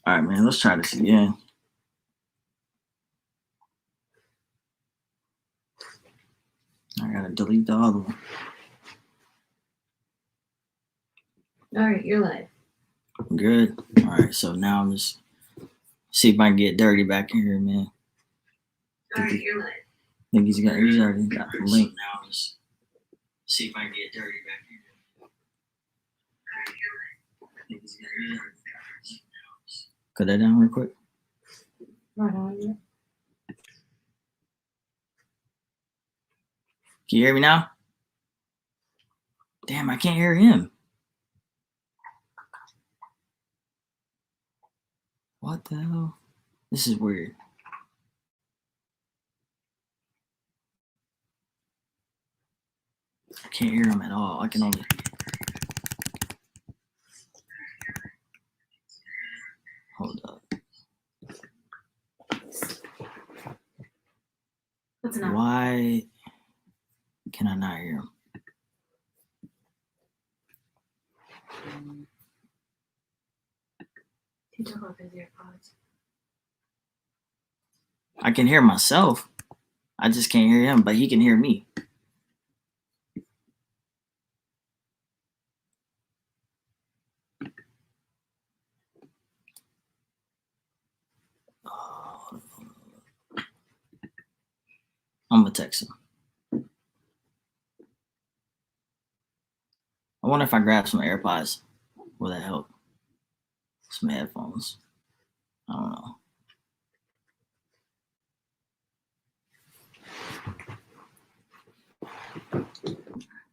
All right, man. Let's try this again. I gotta delete the other one. All right, you're live. Good. All right. So now I'm just see if I can get Dirty back in here, man. All right, you're live. I think he's already got the link. So now just see if I can get Dirty back in here. I think he's already got the link. Cut that down real quick. Right on. Can you hear me now? Damn, I can't hear him. What the hell? This is weird. I can't hear him at all. I can only. Hold up. What's enough? Why can I not hear him? He took off his AirPods. I can hear myself. I just can't hear him, but he can hear me. I'm gonna text him. I wonder if I grab some AirPods, will that help? Some headphones. I don't know.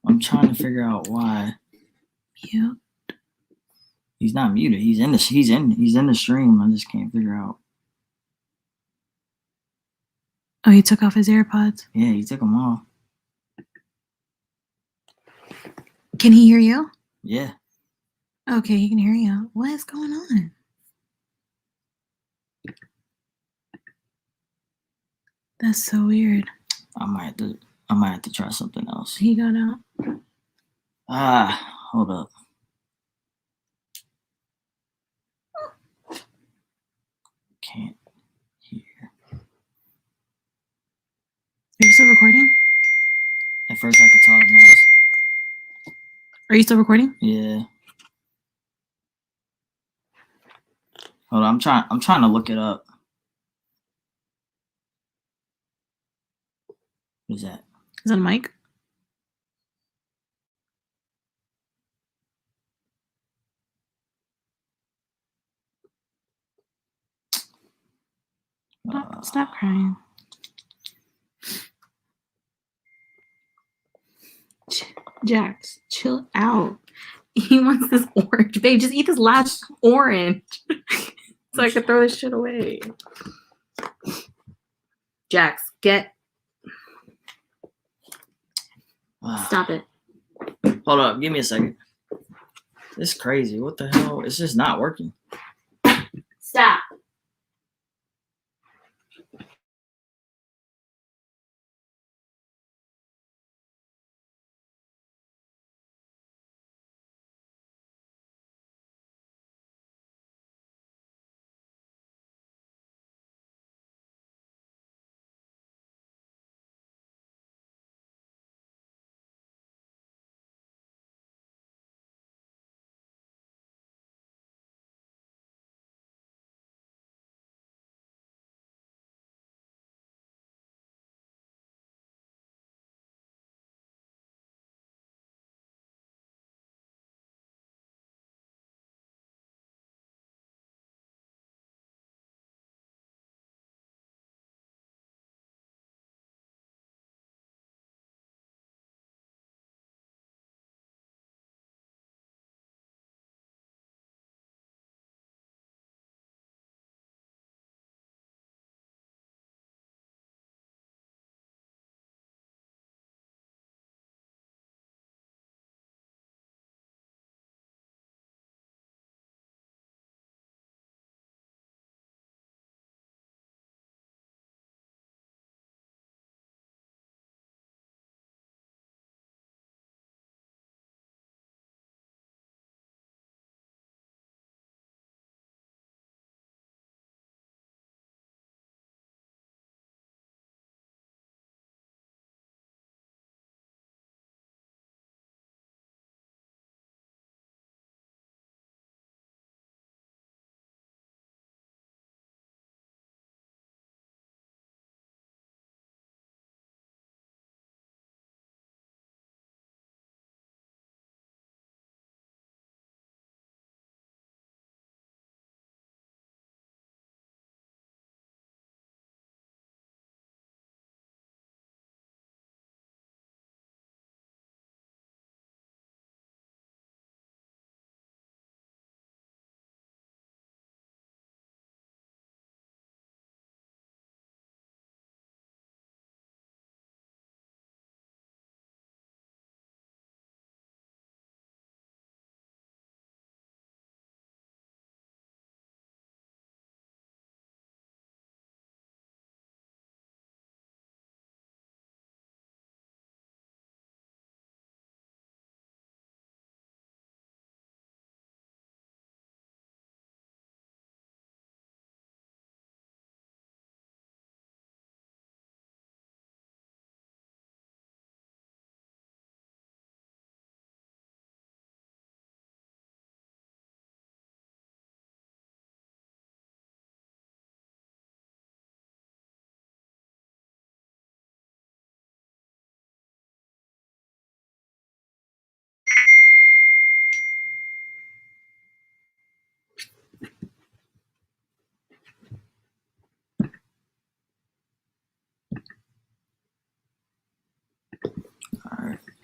I'm trying to figure out why. Mute. He's not muted. He's in the stream. I just can't figure out. Oh, he took off his AirPods. Yeah, he took them off. Can he hear you? Yeah. Okay, he can hear you. What is going on? That's so weird. I might have to try something else. He got out. Hold up. Can't hear. Are you still recording? At first I could talk now. Are you still recording? Yeah. Hold on, I'm trying to look it up. What is that? Is that a mic? Stop crying. Jax, chill out. He wants this orange. Babe, just eat this last orange so I can throw this shit away. Jax, get. Stop it. Hold up, give me a second. This is crazy. What the hell? It's just not working. Stop.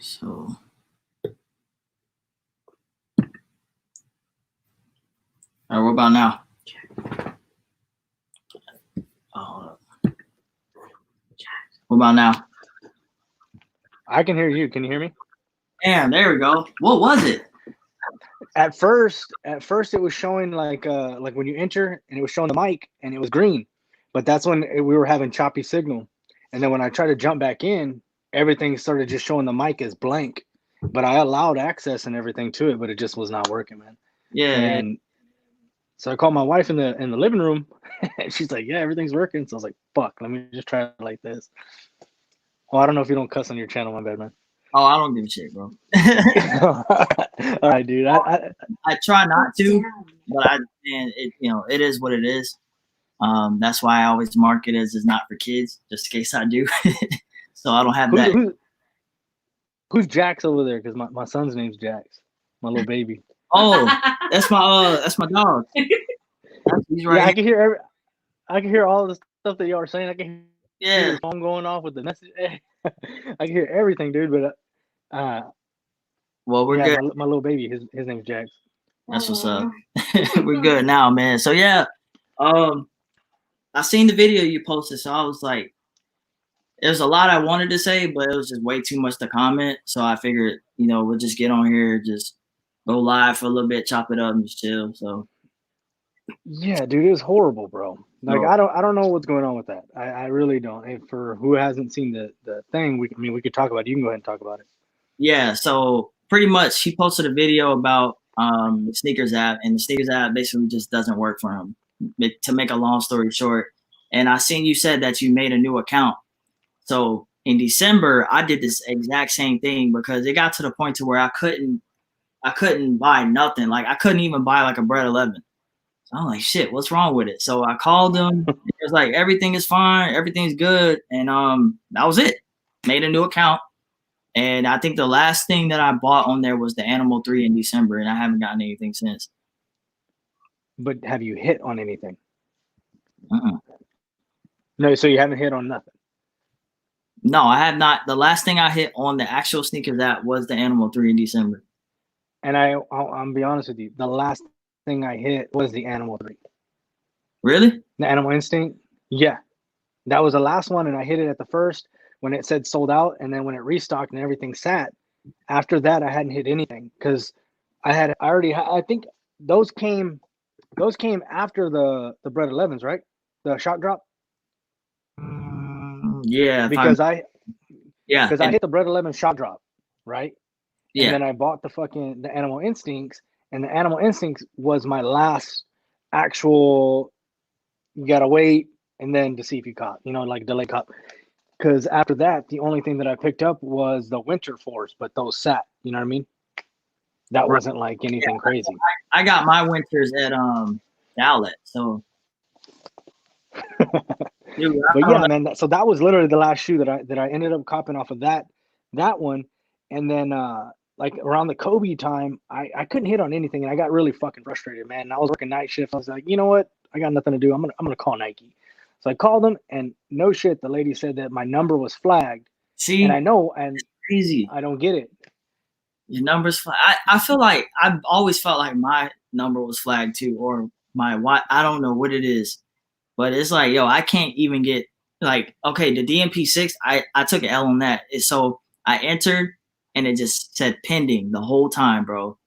So. All right, what about now? Oh, what about now? I can hear you. Can you hear me? Damn, there we go. What was it? At first it was showing like when you enter and it was showing the mic and it was green, but that's when we were having choppy signal. And then when I tried to jump back in, everything started just showing the mic as blank. But I allowed access and everything to it, but it just was not working, man. Yeah. And so I called my wife in the living room, and she's like, "Yeah, everything's working." So I was like, "Fuck, let me just try it like this." Oh, I don't know if you don't cuss on your channel, my bad, man. Oh, I don't give a shit, bro. All right, dude. I try not to, but it is what it is. That's why I always mark it as not for kids, just in case I do. So I don't have that. Who's Jax over there? Because my son's name's Jax, my little baby. Oh, that's my dog. He's right. Yeah, I can hear all the stuff that y'all are saying. I can hear your phone going off with the message. I can hear everything, dude. But well, we're good. My little baby, his name's Jax. That's what's up. We're good now, man. So yeah, I seen the video you posted, so I was like, there's a lot I wanted to say, but it was just way too much to comment. So I figured, we'll just get on here, just go live for a little bit, chop it up, and just chill. So yeah, dude, it was horrible, bro. Like I don't know what's going on with that. I really don't. And for who hasn't seen the thing, we could talk about it. You can go ahead and talk about it. Yeah, so pretty much he posted a video about the sneakers app, and the sneakers app basically just doesn't work for him. To make a long story short, and I seen you said that you made a new account. So in December, I did this exact same thing because it got to the point to where I couldn't buy nothing. Like I couldn't even buy like a Bread 11. So I'm like, shit, what's wrong with it? So I called them. It was like, everything is fine, everything's good, and that was it. Made a new account. And I think the last thing that I bought on there was the Animal 3 in December, and I haven't gotten anything since. But have you hit on anything? Uh-uh. No, so you haven't hit on nothing? No, I have not. The last thing I hit on the actual sneakers app was the Animal 3 in December. And I'll be honest with you, the last thing I hit was the Animal 3. Really? The Animal Instinct? Yeah. That was the last one, and I hit it at the first when it said sold out, and then when it restocked and everything sat. After that, I hadn't hit anything because I think those came after the Bread 11s, right? The shock drop. Yeah. Because I hit the Bread 11 shock drop, right? Yeah. And then I bought the Animal Instincts, and the Animal Instincts was my last actual. You gotta wait and then to see if you caught, like delay caught. Because after that, the only thing that I picked up was the Winter Force, but those sat. You know what I mean? That wasn't like anything crazy. I got my winters at the outlet, so. Dude, but yeah, man. So that was literally the last shoe that I ended up copping off of that one, and then like around the Kobe time, I couldn't hit on anything, and I got really fucking frustrated, man. And I was working night shift. I was like, you know what? I got nothing to do. I'm gonna call Nike. So I called them, and no shit, the lady said that my number was flagged. See, and I know, and crazy. I don't get it. Your number's flagged. I feel like I've always felt like my number was flagged too, or I don't know what it is, but it's like, yo, I can't even get like, okay, the DMP6. I took an L on that. So I entered, and it just said pending the whole time, bro.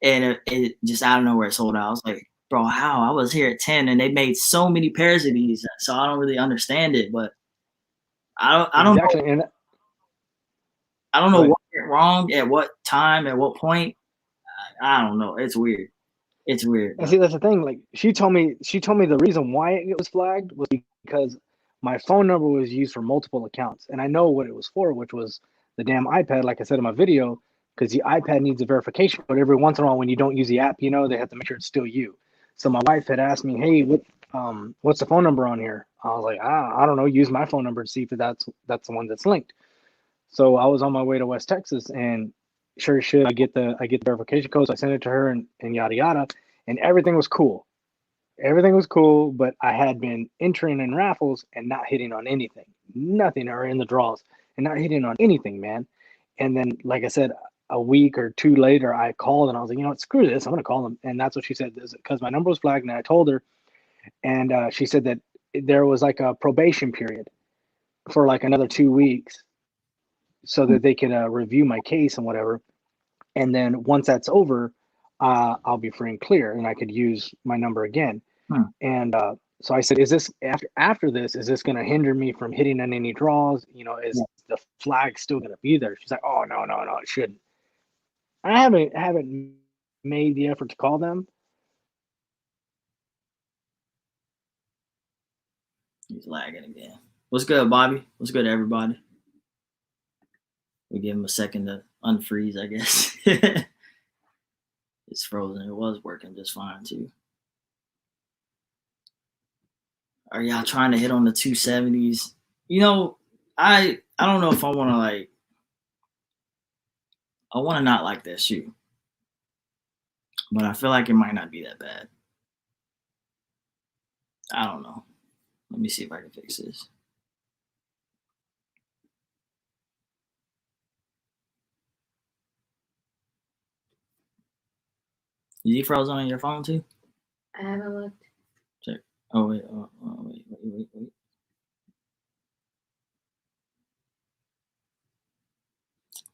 And it just out of nowhere sold out. I was like, bro, how? I was here at 10 and they made so many pairs of these. So I don't really understand it, but I don't know. I don't know what went wrong at what time, at what point. I don't know. It's weird. It's weird. And see, that's the thing. Like she told me the reason why it was flagged was because my phone number was used for multiple accounts. And I know what it was for, which was the damn iPad, like I said in my video, because the iPad needs a verification code every once in a while when you don't use the app, they have to make sure it's still you. So my wife had asked me, hey, what's the phone number on here? I was like, I don't know, use my phone number to see if that's the one that's linked. So I was on my way to West Texas, and sure as shit, I get the verification code. So I sent it to her and yada yada, and everything was cool. Everything was cool, but I had been entering in raffles and not hitting on anything. Nothing, or in the draws and not hitting on anything, man. And then, like I said, a week or two later, I called and I was like, you know what, screw this, I'm gonna call them. And that's what she said, because my number was flagged, and I told her, and she said that there was like a probation period for like another 2 weeks, so that they could review my case and whatever. And then once that's over, I'll be free and clear, and I could use my number again. And so I said, is this after this? Is this going to hinder me from hitting on any draws? You know, is the flag still going to be there? She's like, oh no, it shouldn't. I haven't made the effort to call them. He's lagging again. What's good, Bobby? What's good, everybody? We give him a second to unfreeze, I guess. It's frozen. It was working just fine too. Are y'all trying to hit on the 270s? You know, I don't know if I want to like. I want to not like that shoe, but I feel like it might not be that bad. I don't know. Let me see if I can fix this. Is he frozen on your phone too? I haven't looked. Check. Oh wait. Wait.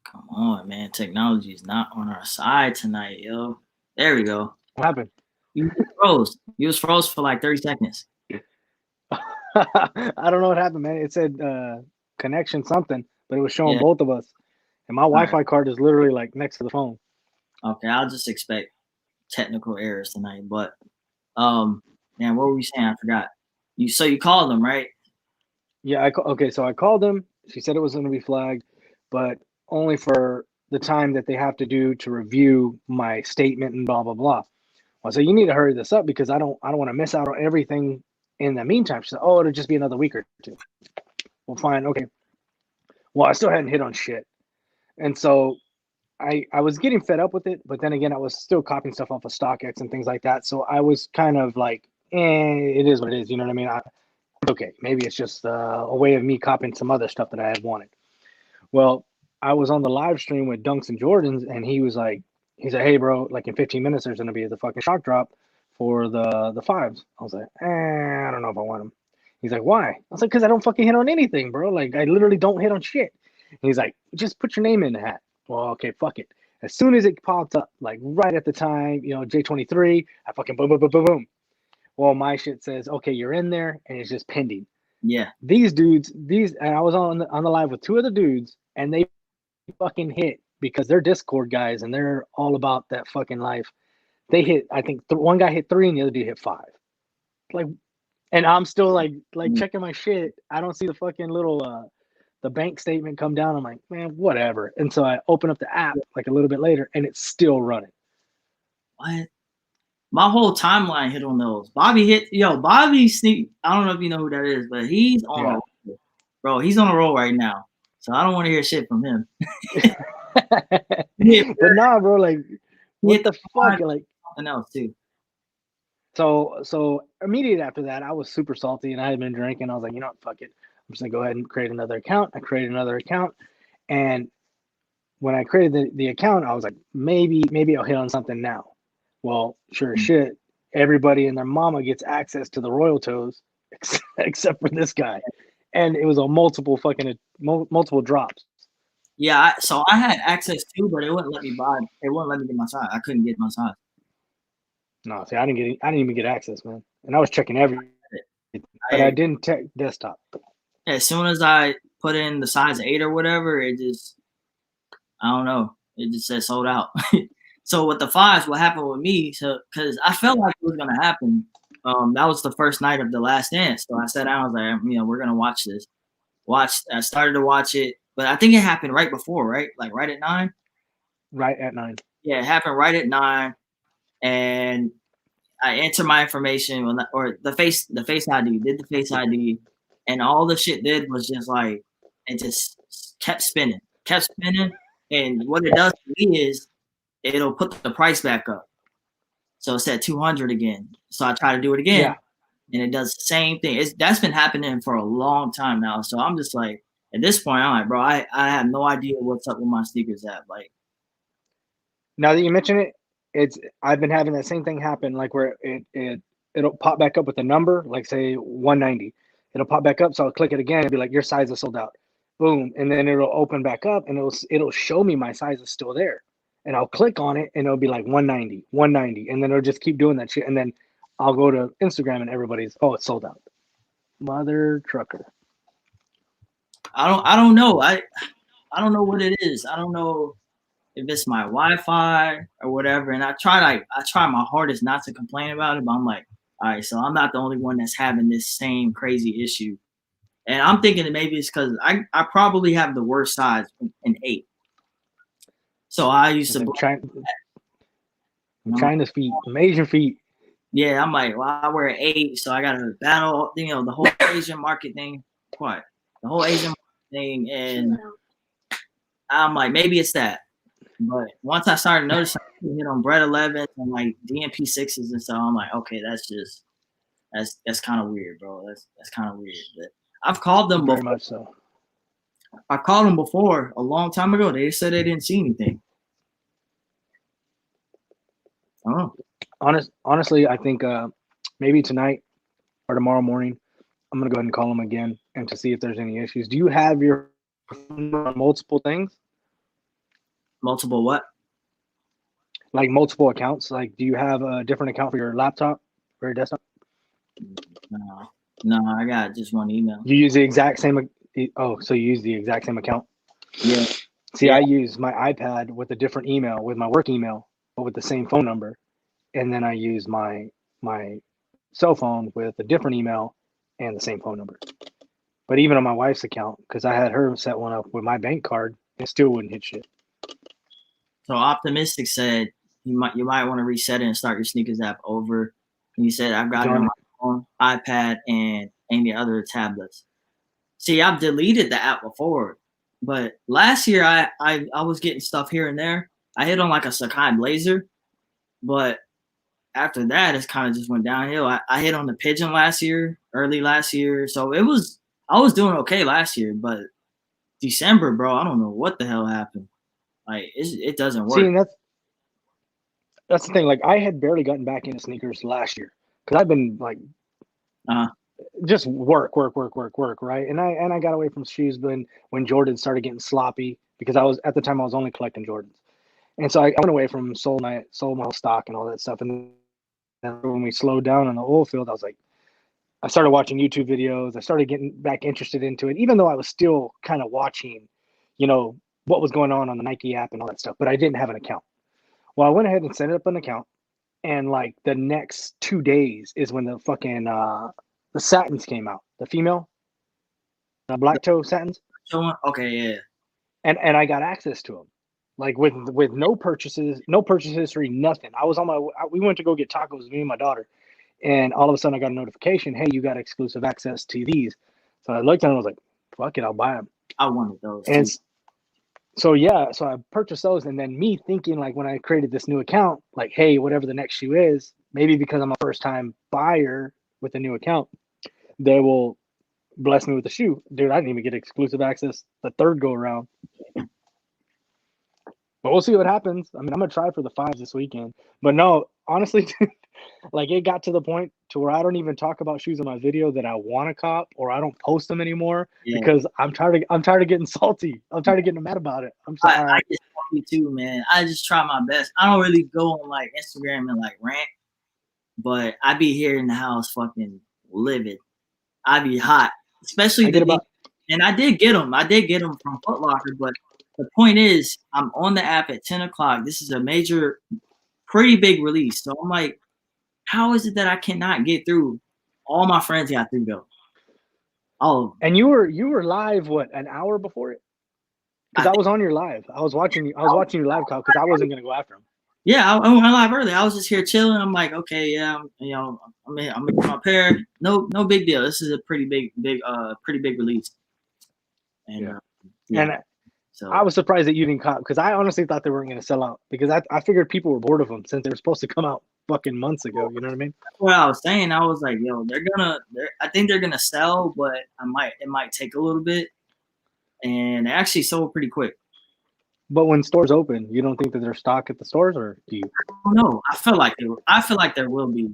Come on, man. Technology is not on our side tonight, yo. There we go. What happened? You froze. You was froze for like 30 seconds. I don't know what happened, man. It said connection something, but it was showing both of us. And my Wi-Fi card is literally like next to the phone. Okay, I'll just expect technical errors tonight. But man, what were we saying? I forgot. So you called them, right? Yeah, so I called them. She said it was going to be flagged, but only for the time that they have to do to review my statement and blah blah blah. Well, so you need to hurry this up because I don't want to miss out on everything in the meantime. She said, oh, it'll just be another week or two. Well, fine, okay. Well, I still hadn't hit on shit. And so I was getting fed up with it, but then again, I was still copying stuff off of StockX and things like that. So I was kind of like, it is what it is. You know what I mean? Okay, maybe it's just a way of me copying some other stuff that I had wanted. Well, I was on the live stream with Dunks and Jordans, and he said, hey, bro, like in 15 minutes, there's going to be the fucking shock drop for the fives. I was like, I don't know if I want them. He's like, why? I was like, because I don't fucking hit on anything, bro. Like, I literally don't hit on shit. And he's like, just put your name in the hat. Well, okay, fuck it. As soon as it popped up, like right at the time, you know, J23, I fucking boom. Well, my shit says, okay, you're in there, and it's just pending. Yeah. These dudes, and I was on the live with two other dudes, and they fucking hit because they're Discord guys, and they're all about that fucking life. They hit, I think one guy hit 3 and the other dude hit 5. Like, and I'm still like checking my shit. I don't see the fucking little the bank statement come down. I'm like, man, whatever. And so I open up the app like a little bit later, and it's still running. What? My whole timeline hit on those. Bobby sneak. I don't know if you know who that is, but he's on a roll. Bro, he's on a roll right now. So I don't want to hear shit from him. But nah, bro, like what the fuck? Like something else too. So immediately after that, I was super salty and I had been drinking. I was like, you know what, fuck it. I'm just gonna go ahead and create another account. I created another account, and when I created the account, I was like, maybe I'll hit on something now. Well, sure as shit, everybody and their mama gets access to the Royal Toes except for this guy, and it was a multiple drops. Yeah, so I had access too, but it wouldn't let me buy. It wouldn't let me get my size. I couldn't get my size. No, see, I didn't even get access, man. And I was checking everything, but I didn't check desktop. As soon as I put in the size 8 or whatever, it just, I don't know. It just said sold out. So with the 5s, what happened with me? So because I felt like it was gonna happen. That was the first night of The Last Dance. So I sat down. I was like, we're gonna watch this. I started to watch it, but I think it happened right before, right? Like right at 9. Right at 9. Yeah, it happened right at 9, and I entered my information or the face ID, did the face ID, and all the shit did was just like it just kept spinning. And what it does to me is it'll put the price back up. So it said 200 again. So I try to do it again, and it does the same thing. That's been happening for a long time now. So I'm just like, at this point, I'm like, bro, I have no idea what's up with my sneakers app. Like, Now that you mention it, I've been having that same thing happen, like where it'll pop back up with a number, like say 190. It'll pop back up, so I'll click it again and be like, your size is sold out. Boom, and then it'll open back up and it'll show me my size is still there. And I'll click on it and it'll be like 190, 190, and then it'll just keep doing that shit. And then I'll go to Instagram and everybody's, oh, it's sold out. Mother trucker. I don't know. I don't know what it is. I don't know if it's my Wi-Fi or whatever. And I try my hardest not to complain about it, but I'm like, all right, so I'm not the only one that's having this same crazy issue. And I'm thinking that maybe it's because I probably have the worst size in 8. So I used to China's feet, Asian feet. Yeah, I'm like, well, I wear an 8, so I got to battle, the whole Asian market thing. What? The whole Asian market thing, and I'm like, maybe it's that. But once I started noticing, on Bread 11 and like DMP 6s and stuff, I'm like, okay, that's kind of weird, bro. That's kind of weird. But I've called them Very before. much so. I called them before a long time ago. They said they didn't see anything. Oh. Honestly, I think maybe tonight or tomorrow morning, I'm gonna go ahead and call them again and to see if there's any issues. Do you have your multiple things? Multiple what? Like multiple accounts? Like, do you have a different account for your laptop or your desktop? No, I got just one email. You use the exact same. Oh, so you use the exact same account? Yeah. See, I use my iPad with a different email, with my work email, but with the same phone number, and then I use my cell phone with a different email and the same phone number. But even on my wife's account, because I had her set one up with my bank card, it still wouldn't hit shit. So Optimistic said you might want to reset it and start your sneakers app over. And he said I've got it on my phone, iPad, and any other tablets. See, I've deleted the app before, but last year I was getting stuff here and there. I hit on like a Sakai Blazer, but after that it's kind of just went downhill. I hit on the Pigeon early last year, so I was doing okay last year, but December, bro, I don't know what the hell happened. Like it doesn't work. See, that's the thing. Like, I had barely gotten back into sneakers last year because I've been like, just work, right? And I got away from shoes when Jordan started getting sloppy, because at the time I was only collecting Jordans, and so I went away from sold my whole stock and all that stuff. And then when we slowed down on the oil field, I started watching YouTube videos. I started getting back interested into it, even though I was still kind of watching, what was going on the Nike app and all that stuff, but I didn't have an account. Well, I went ahead and set up an account, and like the next 2 days is when the fucking the satins came out, the female, the black toe satins. Okay, yeah. And I got access to them, like with no purchase history, nothing. We went to go get tacos, me and my daughter, and all of a sudden I got a notification, hey, you got exclusive access to these. So I looked at them, I was like, fuck it, I'll buy them. I wanted those. And so I purchased those, and then me thinking, like, when I created this new account, like, hey, whatever the next shoe is, maybe because I'm a first time buyer with a new account, they will bless me with the shoe. Dude, I didn't even get exclusive access the third go around. But we'll see what happens. I mean, I'm gonna try for the 5s this weekend. But no, honestly, like, it got to the point to where I don't even talk about shoes in my video that I want to cop, or I don't post them anymore, because I'm tired of getting salty. I'm tired of getting mad about it. I'm sorry. I get salty too, man. I just try my best. I don't really go on like Instagram and like rant, but I be here in the house fucking livid. I be hot, especially and I did get them. I did get them from Foot Locker, but the point is, I'm on the app at 10 o'clock. This is a major, pretty big release. So I'm like, how is it that I cannot get through? All my friends got through though. All of them. And you were live an hour before it? Because I was on your live. I was watching you live, Kyle, because I wasn't gonna go after him. Yeah, I went live early. I was just here chilling. I'm like, okay, yeah, I'm in my pair. No big deal. This is a pretty big release. And so I was surprised that you didn't cop, because I honestly thought they weren't going to sell out, because I figured people were bored of them since they were supposed to come out fucking months ago. You know what I mean? That's what I was saying. I was like, yo, I think they're gonna sell, but it might take a little bit. and they actually sold pretty quick. But when stores open, you don't think that there's stock at the stores, or do you? I don't know. I feel like there will be,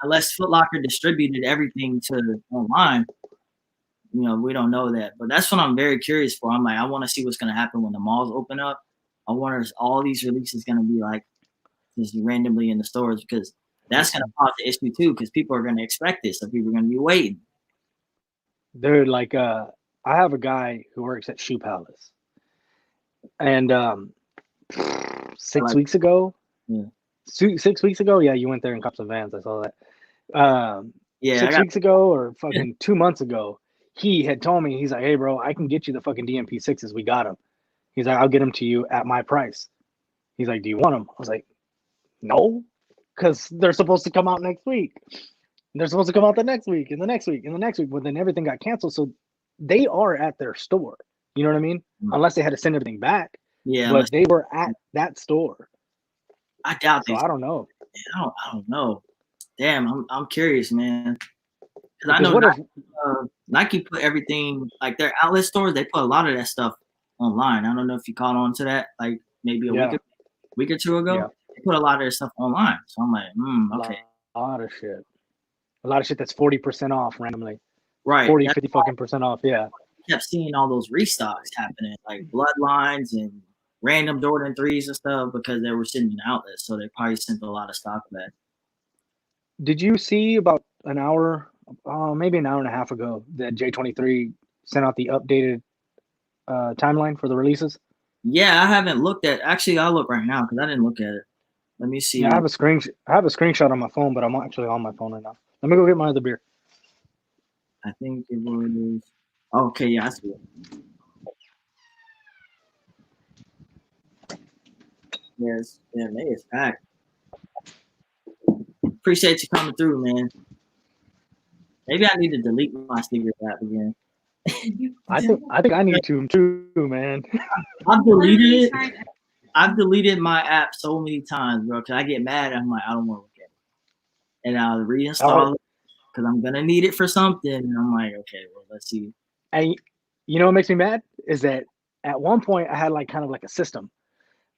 unless Foot Locker distributed everything to online. You know, we don't know that, but that's what I'm very curious for. I'm like, I want to see what's going to happen when the malls open up. I wonder if all these releases going to be like just randomly in the stores, because that's going to cause the issue too, because people are going to expect it, so people are going to be waiting. Dude, like, I have a guy who works at Shoe Palace, and 6 weeks ago, Yeah. 6 weeks ago, yeah, you went there and copped some Vans. I saw that. Yeah, 6 weeks ago, or fucking 2 months ago, he had told me, he's like, hey, bro, I can get you the fucking DMP6s. We got them. He's like, I'll get them to you at my price. He's like, do you want them? I was like, no, because they're supposed to come out next week. They're supposed to come out the next week and the next week and the next week, but then everything got canceled. So they are at their store. You know what I mean? Unless they had to send everything back. Yeah, but they were at that store. I doubt so I don't know. I don't know. Damn, I'm curious, man. Because I know Nike put everything, like their outlet stores, they put a lot of that stuff online. I don't know if you caught on to that, like maybe a week or two ago. Yeah. They put a lot of their stuff online. So I'm like, okay. A lot of shit. A lot of shit that's 40% off randomly. Right. 40, 50 fucking percent off. Yeah. I kept seeing all those restocks happening, like Bloodlines and random Jordan 3s and stuff, because they were sitting in outlets. So they probably sent a lot of stock back. Did you see about an hour, maybe an hour and a half ago, that J23 sent out the updated timeline for the releases? Yeah, I haven't looked at. Actually, I'll look right now because I didn't look at it. Let me see. Yeah, I have a screenshot on my phone, but I'm actually on my phone right now. Let me go get my other beer. I think it was. Okay, yeah, I see it. Yes, yeah, May is packed. Appreciate you coming through, man. Maybe I need to delete my sneakers app again. I think I need to too, man. I've deleted it. I've deleted my app so many times, bro, because I get mad. I'm like, I don't want to look at it. And I'll reinstall it because I'm going to need it for something. And I'm like, okay, well, let's see. And you know what makes me mad? Is that at one point I had like kind of like a system.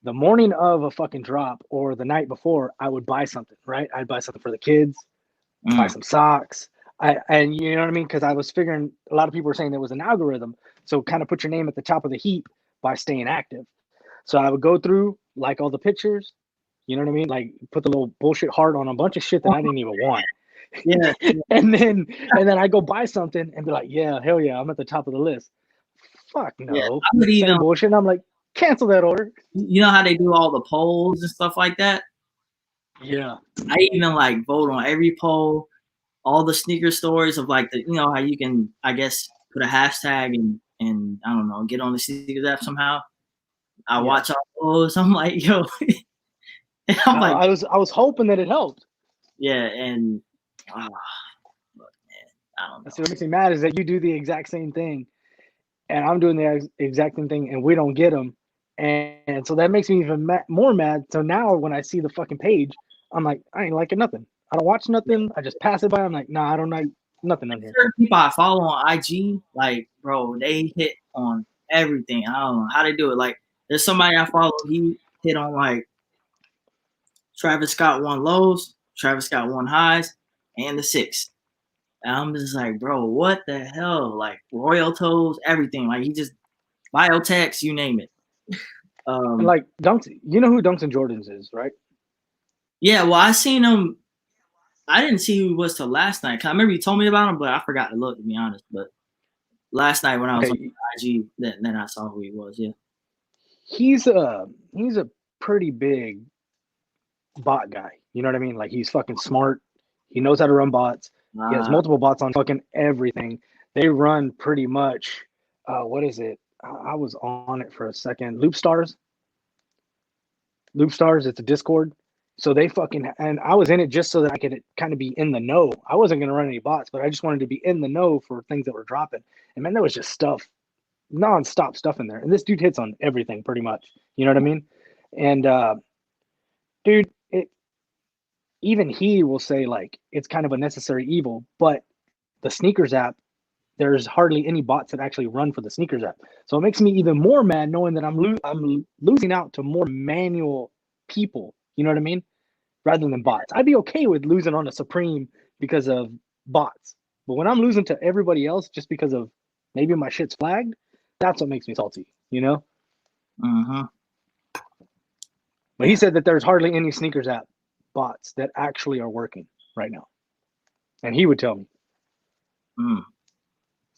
The morning of a fucking drop or the night before, I would buy something, right? I'd buy something for the kids, buy some socks. And you know what I mean? Because I was figuring a lot of people were saying there was an algorithm. So kind of put your name at the top of the heap by staying active. So I would go through, like all the pictures, you know what I mean? Like put the little bullshit heart on a bunch of shit that I didn't even want. Yeah. and then I go buy something and be like, yeah, hell yeah, I'm at the top of the list. Fuck no. Yeah, I would even bullshit. And I'm like, cancel that order. You know how they do all the polls and stuff like that? Yeah. I even like vote on every poll, all the sneaker stories of like the, you know, how you can, I guess, put a hashtag and I don't know, get on the sneakers app somehow. I watch all those. I'm like, yo. I'm like, I was hoping that it helped. Yeah, and look, man, I don't know. That's what makes me mad is that you do the exact same thing, and I'm doing the exact same thing, and we don't get them, and so that makes me even more mad. So now when I see the fucking page, I'm like, I ain't liking nothing. I don't watch nothing. I just pass it by. I'm like, nah, I don't like nothing on here. Certain people I follow on IG, like, bro, they hit on everything. I don't know how they do it. Like, there's somebody I follow. He hit on like Travis Scott won lows, Travis Scott won highs, and the 6. And I'm just like, bro, what the hell? Like Royal Toes, everything. Like he just Biotex, you name it. Like Dunks, you know who Dunks and Jordans is, right? Yeah, well, I seen him. I didn't see who he was till last night. I remember you told me about him, but I forgot to look, to be honest. But last night when I was on IG, then I saw who he was. Yeah. He's a pretty big bot guy. You know what I mean? Like he's fucking smart. He knows how to run bots. He has multiple bots on fucking everything. They run pretty much. What is it? I was on it for a second. Loop Stars. It's a Discord. So they fucking, and I was in it just so that I could kind of be in the know. I wasn't going to run any bots, but I just wanted to be in the know for things that were dropping. And man, there was just stuff, non-stop stuff in there. And this dude hits on everything pretty much. You know what I mean? And dude, even he will say like it's kind of a necessary evil, but the sneakers app there's hardly any bots that actually run for the sneakers app. So it makes me even more mad knowing that I'm losing out to more manual people. You know what I mean? Rather than bots. I'd be okay with losing on a Supreme because of bots. But when I'm losing to everybody else just because of maybe my shit's flagged, that's what makes me salty, you know? Mm-hmm. But he said that there's hardly any sneakers app bots that actually are working right now. And he would tell me. Mm.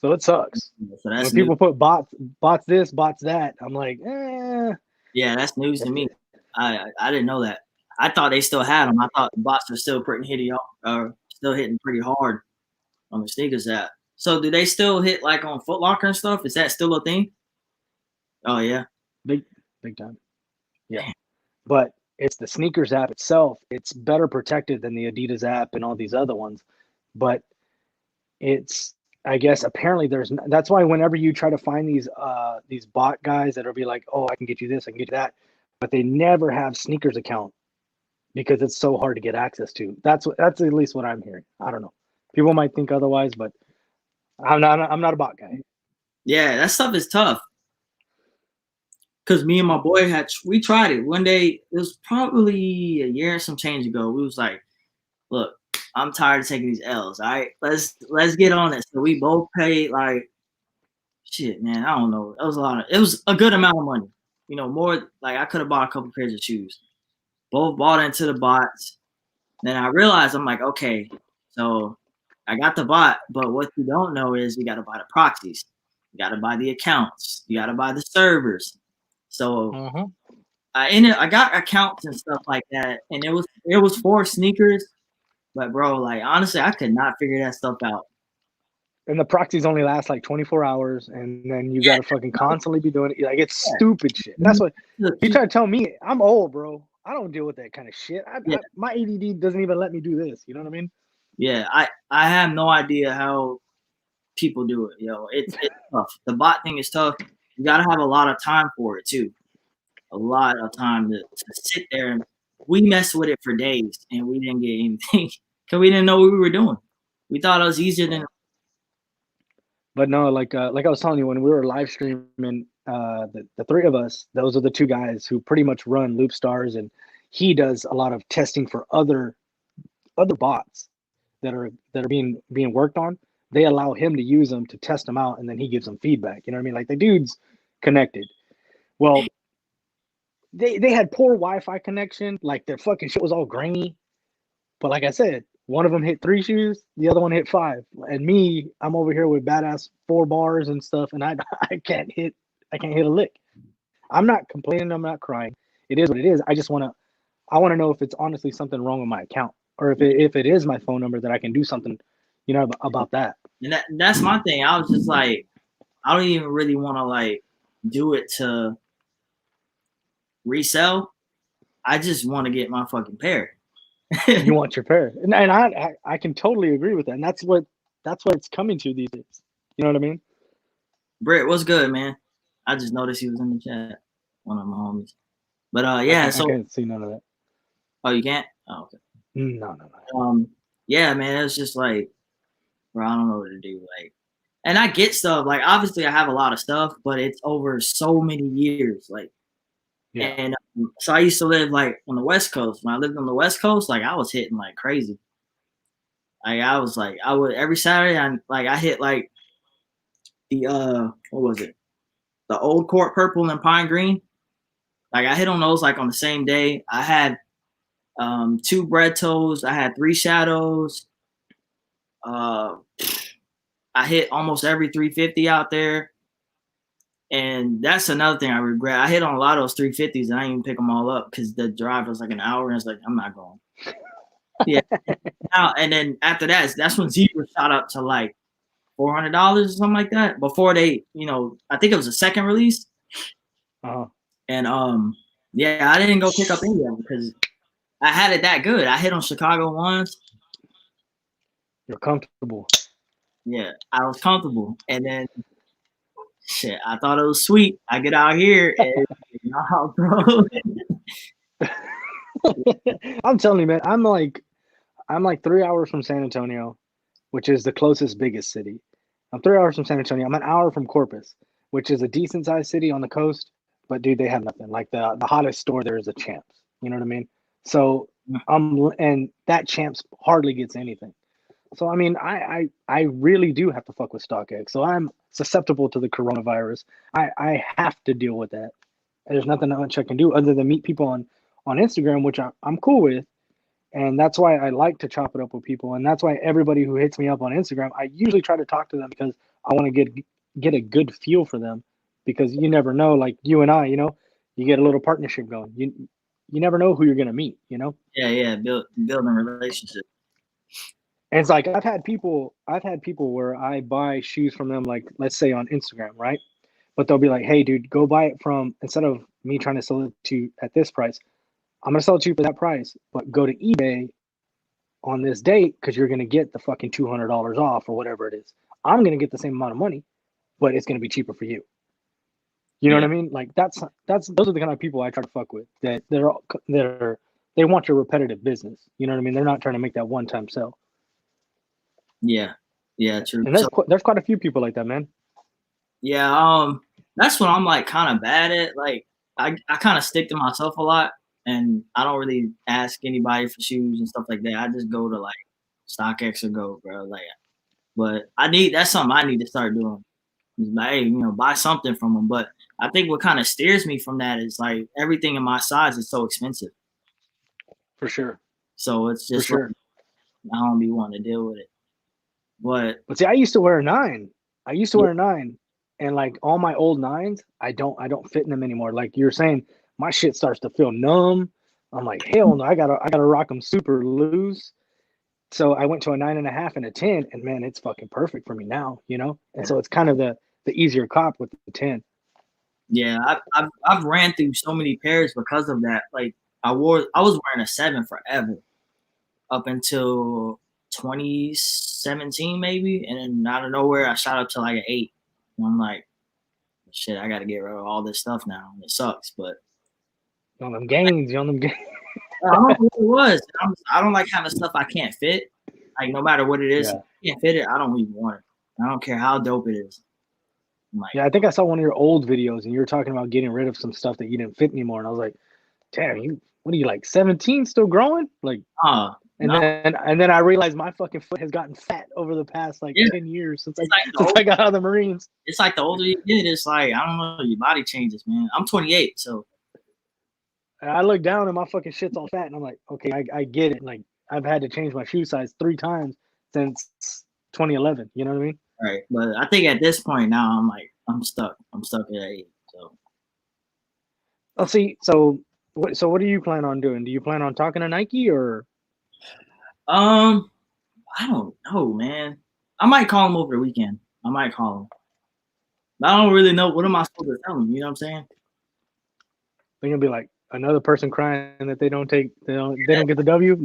So it sucks. So that's when people put bots this, bots that, I'm like, yeah, that's news to me. I didn't know that. I thought they still had them. I thought the bots were still still hitting pretty hard on the sneakers app. So do they still hit like on Foot Locker and stuff? Is that still a thing? Oh yeah, big time. Yeah, but it's the sneakers app itself. It's better protected than the Adidas app and all these other ones. But it's, I guess, apparently that's why whenever you try to find these bot guys that'll be like, oh, I can get you this, I can get you that, but they never have sneakers account because it's so hard to get access to. That's at least what I'm hearing. I don't know. People might think otherwise, but I'm not a bot guy. Yeah, that stuff is tough. Cause me and my boy we tried it one day. It was probably a year and some change ago. We was like, look, I'm tired of taking these L's. All right, let's get on it. So we both paid like shit, man. I don't know. It was a good amount of money. You know, more like I could have bought a couple pairs of shoes. Both bought into the bots. Then I realized I'm like, okay, so I got the bot, but what you don't know is you got to buy the proxies, you got to buy the accounts, you got to buy the servers. So I got accounts and stuff like that, and it was for sneakers, but bro, like honestly, I could not figure that stuff out. And the proxies only last like 24 hours, and then you gotta fucking constantly be doing it. Like it's stupid shit. That's what he tried to tell me. I'm old, bro. I don't deal with that kind of shit. My ADD doesn't even let me do this. You know what I mean? Yeah, I have no idea how people do it. Yo, it's tough. The bot thing is tough. You gotta have a lot of time for it too. A lot of time to sit there, and we messed with it for days and we didn't get anything because we didn't know what we were doing. We thought it was easier than. But no, like I was telling you, when we were live streaming, the three of us, those are the two guys who pretty much run Loop Stars, and he does a lot of testing for other bots that are being worked on. They allow him to use them to test them out, and then he gives them feedback. You know what I mean? Like the dude's connected. Well, they had poor Wi-Fi connection. Like their fucking shit was all grainy. But like I said, one of them hit 3 shoes, the other one hit 5. And me, I'm over here with badass 4 bars and stuff, and I can't hit a lick. I'm not complaining, I'm not crying. It is what it is. I want to know if it's honestly something wrong with my account, or if it is my phone number that I can do something, you know, about that. And that's my thing. I was just like, I don't even really want to like do it to resell. I just want to get my fucking pair. You want your pair, and I can totally agree with that. And that's what it's coming to these days. You know what I mean? Britt, what's good, man? I just noticed he was in the chat. One of my homies. But yeah, I can't see none of that. Oh, you can't? Oh, okay. No. Yeah, man, it's just like, bro, I don't know what to do. Like, and I get stuff. Like, obviously, I have a lot of stuff, but it's over so many years. Like, yeah. And so I used to live like on the West Coast. When I lived on the West Coast, like I was hitting like crazy. Like I would every Saturday. I hit like the what was it? The Old Court Purple and Pine Green. Like I hit on those like on the same day. I had 2 Bread Toes. I had 3 Shadows. I hit almost every 350 out there. And that's another thing I regret. I hit on a lot of those 350s and I didn't even pick them all up because the drive was like an hour and it's like, I'm not going. Yeah. And then after that's when Zebra shot up to like $400 or something like that before they, you know, I think it was a second release. And yeah, I didn't go pick up any of them because I had it that good. I hit on Chicago once. You're comfortable. Yeah, I was comfortable. And then shit, I thought it was sweet. I get out here and nah, bro. I'm telling you, man, I'm like 3 hours from San Antonio, which is the closest biggest city. I'm 3 hours from San Antonio. I'm an hour from Corpus, which is a decent sized city on the coast. But dude, they have nothing. Like the hottest store there is a Champs. You know what I mean? So and that Champs hardly gets anything. So I mean, I really do have to fuck with StockX. So I'm susceptible to the coronavirus. I have to deal with that. There's nothing much I can do other than meet people on Instagram, which I'm cool with. And that's why I like to chop it up with people. And that's why everybody who hits me up on Instagram, I usually try to talk to them because I want to get a good feel for them. Because you never know, like you and I, you get a little partnership going. You never know who you're gonna meet, Yeah, building relationships. And it's like I've had people where I buy shoes from them, like let's say on Instagram, right? But they'll be like, hey dude, go buy it from, instead of me trying to sell it to you at this price, I'm gonna sell it to you for that price, but go to eBay on this date because you're gonna get the fucking $200 off or whatever it is. I'm gonna get the same amount of money, but it's gonna be cheaper for you. You know what I mean? Like those are the kind of people I try to fuck with. That they want your repetitive business. You know what I mean? They're not trying to make that one time sell. Yeah, true. And there's quite a few people like that, man. Yeah, that's what I'm like kind of bad at. Like I kind of stick to myself a lot, and I don't really ask anybody for shoes and stuff like that. I just go to like StockX or Go, bro. Like, but that's something I need to start doing. Like, hey, buy something from them. But I think what kind of steers me from that is like everything in my size is so expensive. For sure. So it's just like, I don't be wanting to deal with it. But see, I used to wear a 9. Wear a 9, and like all my old 9s, I don't fit in them anymore. Like you're saying, my shit starts to feel numb. I'm like, hell no, I gotta rock them super loose. So I went to a 9.5 and a 10, and man, it's fucking perfect for me now, And so it's kind of the easier cop with the 10. Yeah, I've ran through so many pairs because of that. Like I was wearing a 7 forever, up until 2017 maybe, and then out of nowhere I shot up to like an 8. And I'm like, shit, I got to get rid of all this stuff now. It sucks, but on them gains. I don't know what it was. I don't like having stuff I can't fit. Like no matter what it is, if I can't fit it, I don't even want it. I don't care how dope it is. Like, I think I saw one of your old videos, and you were talking about getting rid of some stuff that you didn't fit anymore, and I was like, damn, what are you, like 17 still growing? Like, and then I realized my fucking foot has gotten fat over the past 10 years since I got out of the Marines. It's like the older you get, it's like, I don't know, your body changes, man. I'm 28, so I look down and my fucking shit's all fat, and I'm like, okay, I get it. Like I've had to change my shoe size 3 times since 2011. You know what I mean? Right. But I think at this point now, I'm stuck. I'm stuck at 8. So. Oh, see. So what do you plan on doing? Do you plan on talking to Nike or? I don't know, man. I might call him over the weekend. I might call him. I don't really know. What am I supposed to tell him? You know what I'm saying? They're gonna be like another person crying that they don't get the W.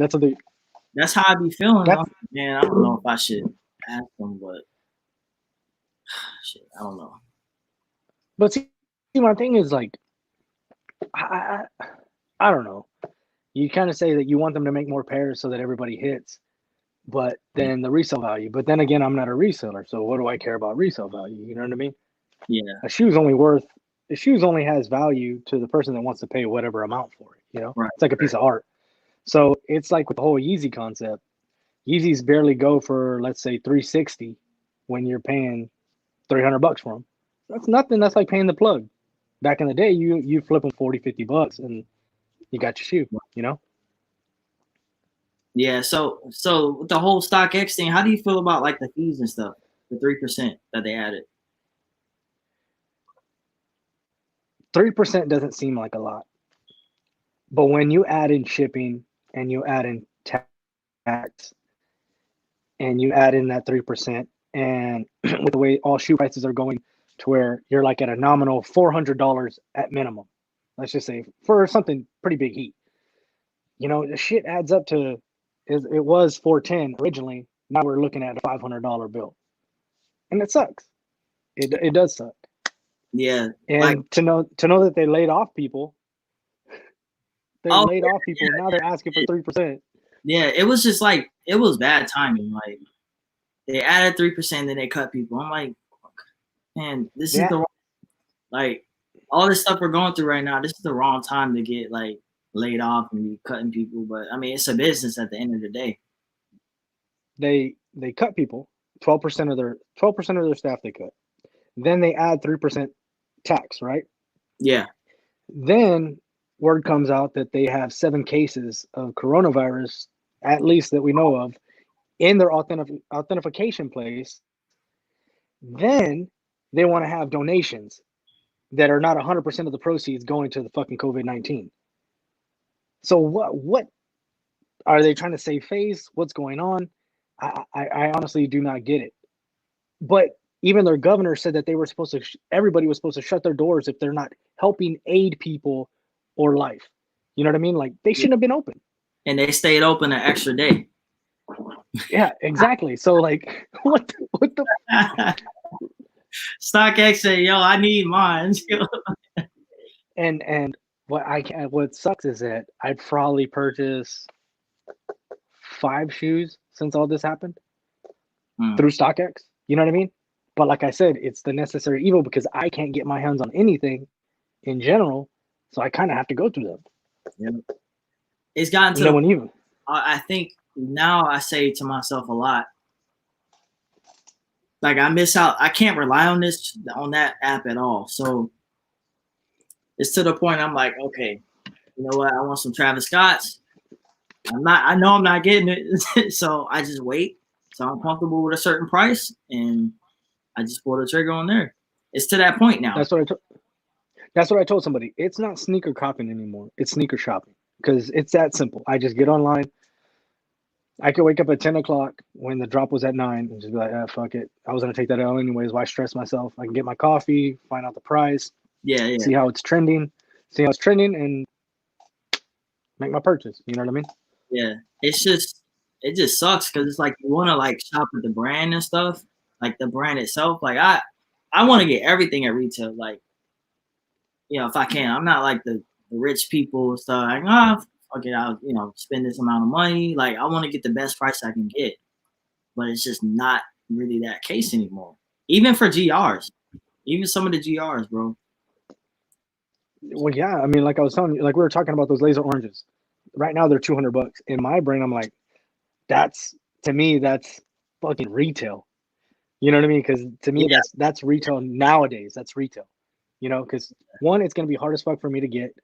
That's how I be feeling. Man, I don't know if I should ask them, but shit, I don't know. But see, my thing is like, I don't know. You kind of say that you want them to make more pairs so that everybody hits, but then the resale value. But then again, I'm not a reseller, so what do I care about resale value? You know what I mean? Yeah. The shoes only has value to the person that wants to pay whatever amount for it. Right. It's like a piece of art. So it's like with the whole Yeezy concept. Yeezys barely go for, let's say, $360 when you're paying $300 for them. That's nothing. That's like paying the plug. Back in the day, you flip them $40-$50 and you got your shoe. Yeah. So with the whole StockX thing, how do you feel about like the fees and stuff? The 3% that they added. 3% doesn't seem like a lot, but when you add in shipping and you add in tax and you add in that 3%, and with the way all shoe prices are going to where you're like at a nominal $400 at minimum, let's just say for something pretty big heat, the shit adds up to, it was $410 originally. Now we're looking at a $500 bill, and it sucks. It does suck. Yeah, and to know that they laid off people. Now they're asking for 3%. Yeah, it was just like, it was bad timing. Like They added 3%, then they cut people. I'm like, man, this is Yeah. the like all this stuff we're going through right now. This is the wrong time to get like laid off and be cutting people. But I mean, it's a business at the end of the day. They cut people, 12% of their staff they cut. Then they add 3% tax, right? Yeah. Then word comes out that they have 7 cases of coronavirus, at least that we know of, in their authentication place. Then they want to have donations that are not 100% of the proceeds going to the fucking COVID-19. So what are they trying to save face? What's going on? I honestly do not get it. But even their governor said that they were supposed to, everybody was supposed to shut their doors if they're not helping aid people or life. You know what I mean? Like they shouldn't have been open. And they stayed open an extra day. Yeah, exactly. So like, what the? StockX said, "Yo, I need mine." And what sucks is that I'd probably purchase 5 shoes since all this happened through StockX. You know what I mean? But like I said, it's the necessary evil because I can't get my hands on anything in general, so I kind of have to go through them. Yeah. It's gotten to the point. I think now I say to myself a lot, like I miss out. I can't rely on that app at all. So it's to the point I'm like, okay, you know what? I want some Travis Scott's. I know I'm not getting it, so I just wait. So I'm comfortable with a certain price, and I just pull the trigger on there. It's to that point now. That's what I told somebody. It's not sneaker copying anymore. It's sneaker shopping because it's that simple. I just get online. I could wake up at 10 o'clock when the drop was at 9 and just be like, fuck it. I was going to take that out anyways. Why stress myself? I can get my coffee, find out the price, see how it's trending, and make my purchase. You know what I mean? Yeah. It just sucks because it's like you want to like shop at the brand and stuff, like the brand itself. Like I want to get everything at retail. Like, you know, if I can. I'm not like the rich people and stuff. Like, okay, I'll, you know, spend this amount of money. Like, I want to get the best price I can get. But it's just not really that case anymore. Even for GRs. Even some of the GRs, bro. Well, yeah. I mean, like I was telling you, like we were talking about those laser oranges. Right now, they're $200. In my brain, I'm like, that's fucking retail. You know what I mean? Because to me, that's retail nowadays. That's retail. You know, because 1, it's going to be hard as fuck for me to get.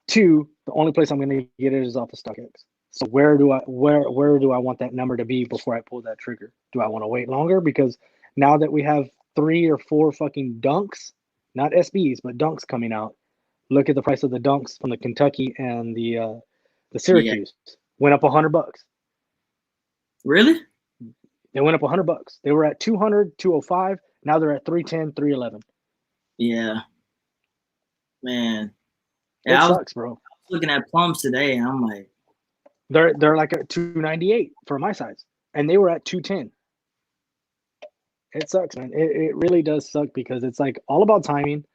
2, the only place I'm going to get it is off of StockX. So where do I want that number to be before I pull that trigger? Do I want to wait longer? Because now that we have 3 or 4 fucking dunks, not SBs, but dunks coming out, look at the price of the dunks from the Kentucky and the Syracuse. Went up $100. Really? They went up $100. They were at 200, 205. Now they're at 310, 311. Yeah. Man. It sucks, bro. I was looking at plums today, and I'm like, they're like at 298 for my size, and they were at 210. It sucks, man. It really does suck because it's like all about timing,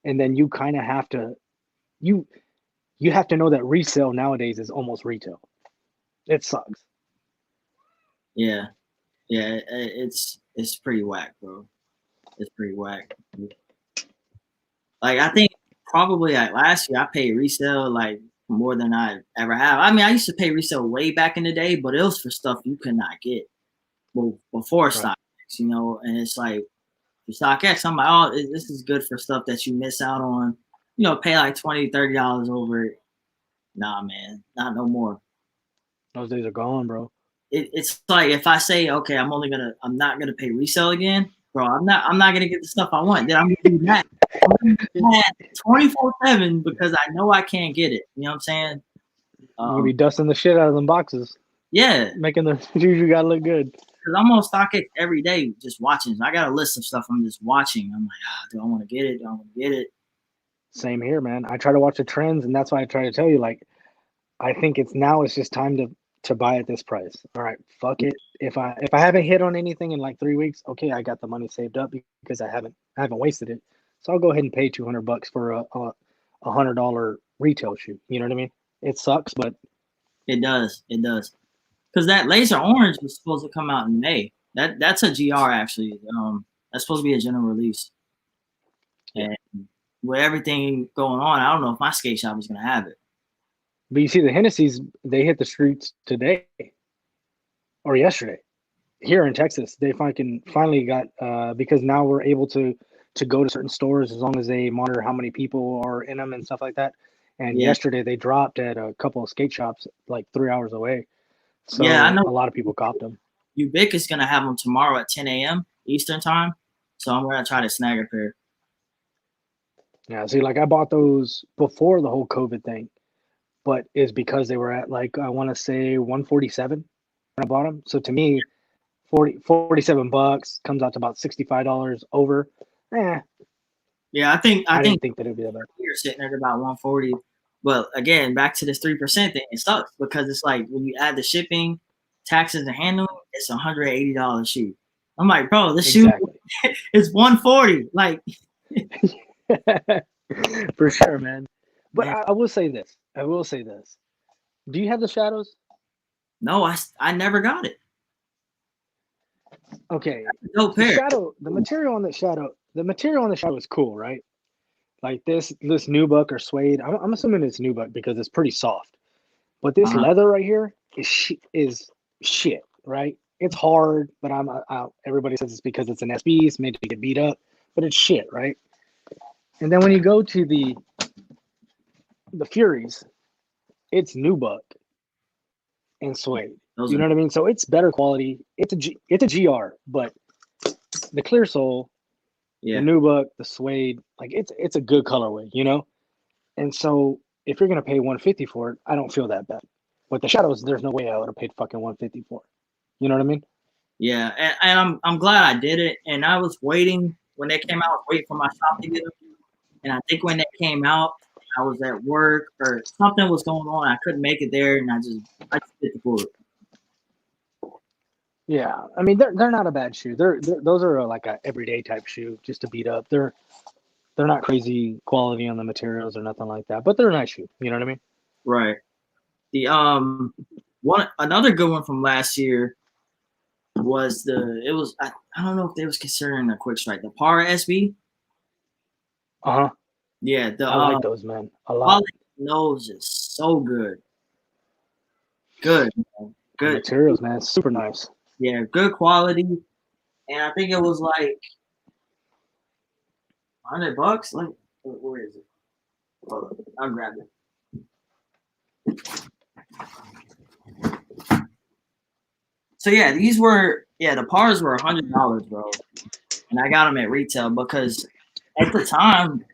and then you kind of have to you have to know that resale nowadays is almost retail. It sucks. Yeah, it's pretty whack, bro. It's pretty whack. Like I think probably like last year I paid resale like more than I ever have. I mean, I used to pay resale way back in the day, but it was for stuff you could not get before StockX, you know. And it's like for StockX, I'm like, oh, this is good for stuff that you miss out on. You know, pay like $20, $30 over it. Nah, man, not no more. Those days are gone, bro. It's like if I say, okay, I'm not gonna pay resale again, bro. I'm not gonna get the stuff I want. Then I'm gonna do that. 24/7 because I know I can't get it. You know what I'm saying? You'll be dusting the shit out of them boxes. Yeah, making the shoes you gotta look good. Because I'm on StockX every day, just watching. I got a list of stuff I'm just watching. I'm like, do I want to get it? Do I want to get it? Same here, man. I try to watch the trends, and that's why I try to tell you, like, I think it's just time to buy at this price. All right, fuck it. If I haven't hit on anything in like 3 weeks, okay, I got the money saved up because I haven't wasted it. So I'll go ahead and pay $200 for a $100 retail shoe. You know what I mean? It sucks, but it does. Because that laser orange was supposed to come out in May. That's a GR actually. That's supposed to be a general release. And with everything going on, I don't know if my skate shop is gonna have it. But you see, the Hennessy's, they hit the streets today or yesterday here in Texas. They finally got because now we're able to go to certain stores as long as they monitor how many people are in them and stuff like that. And Yeah. yesterday they dropped at a couple of skate shops like 3 hours away. So Yeah, I know. a lot of people copped them. Ubic is gonna have them tomorrow at 10 a.m. Eastern time. So I'm gonna try to snag a pair. Yeah, see, like I bought those before the whole COVID thing, but it's because they were at like I want to say 147 when I bought them. So to me, 47 bucks comes out to about $65 over. Yeah, I think didn't think that it'd be that bad. you're sitting at about 140. But again, back to this 3% thing, it sucks because it's like when you add the shipping, taxes, and handling, it's $180 shoe. I'm like, bro, this shoe is 140. Like, for sure, man. But man. I will say this. Do you have the shadows? No, I never got it. Okay. No pair. The material on the shadow is cool, right? Like this nubuck or suede. I'm assuming it's nubuck because it's pretty soft. But this leather right here is shit, right? It's hard, but everybody says it's because it's an SB. It's made to get beat up, but it's shit, right? And then when you go to the Furies, it's nubuck and suede. You know what I mean? So it's better quality. It's a GR, but the clear sole, the nubuck, the suede, like it's a good colorway, you know? And so if you're gonna pay $150 for it, I don't feel that bad. But the shadows, there's no way I would have paid fucking $150 for it. You know what I mean? Yeah, and I'm glad I did it. And I was waiting when they came out, I was waiting for my shop to get them. And I think when they came out, I was at work or something was going on. I couldn't make it there, and I just hit the bullet. Yeah, I mean they're not a bad shoe. Those are like a everyday type shoe just to beat up. They're not crazy quality on the materials or nothing like that, but they're a nice shoe. You know what I mean? Right. The another good one from last year was I don't know if they was considering a quick strike, the Para SB. Yeah, I like those, man, a lot. Nose is so good. Good, man. Good the materials, man, super nice. Yeah, good quality, and I think it was like $100. Like, where is it? Hold on, I'll grab it. So yeah, the Pars were $100, bro, and I got them at retail because at the time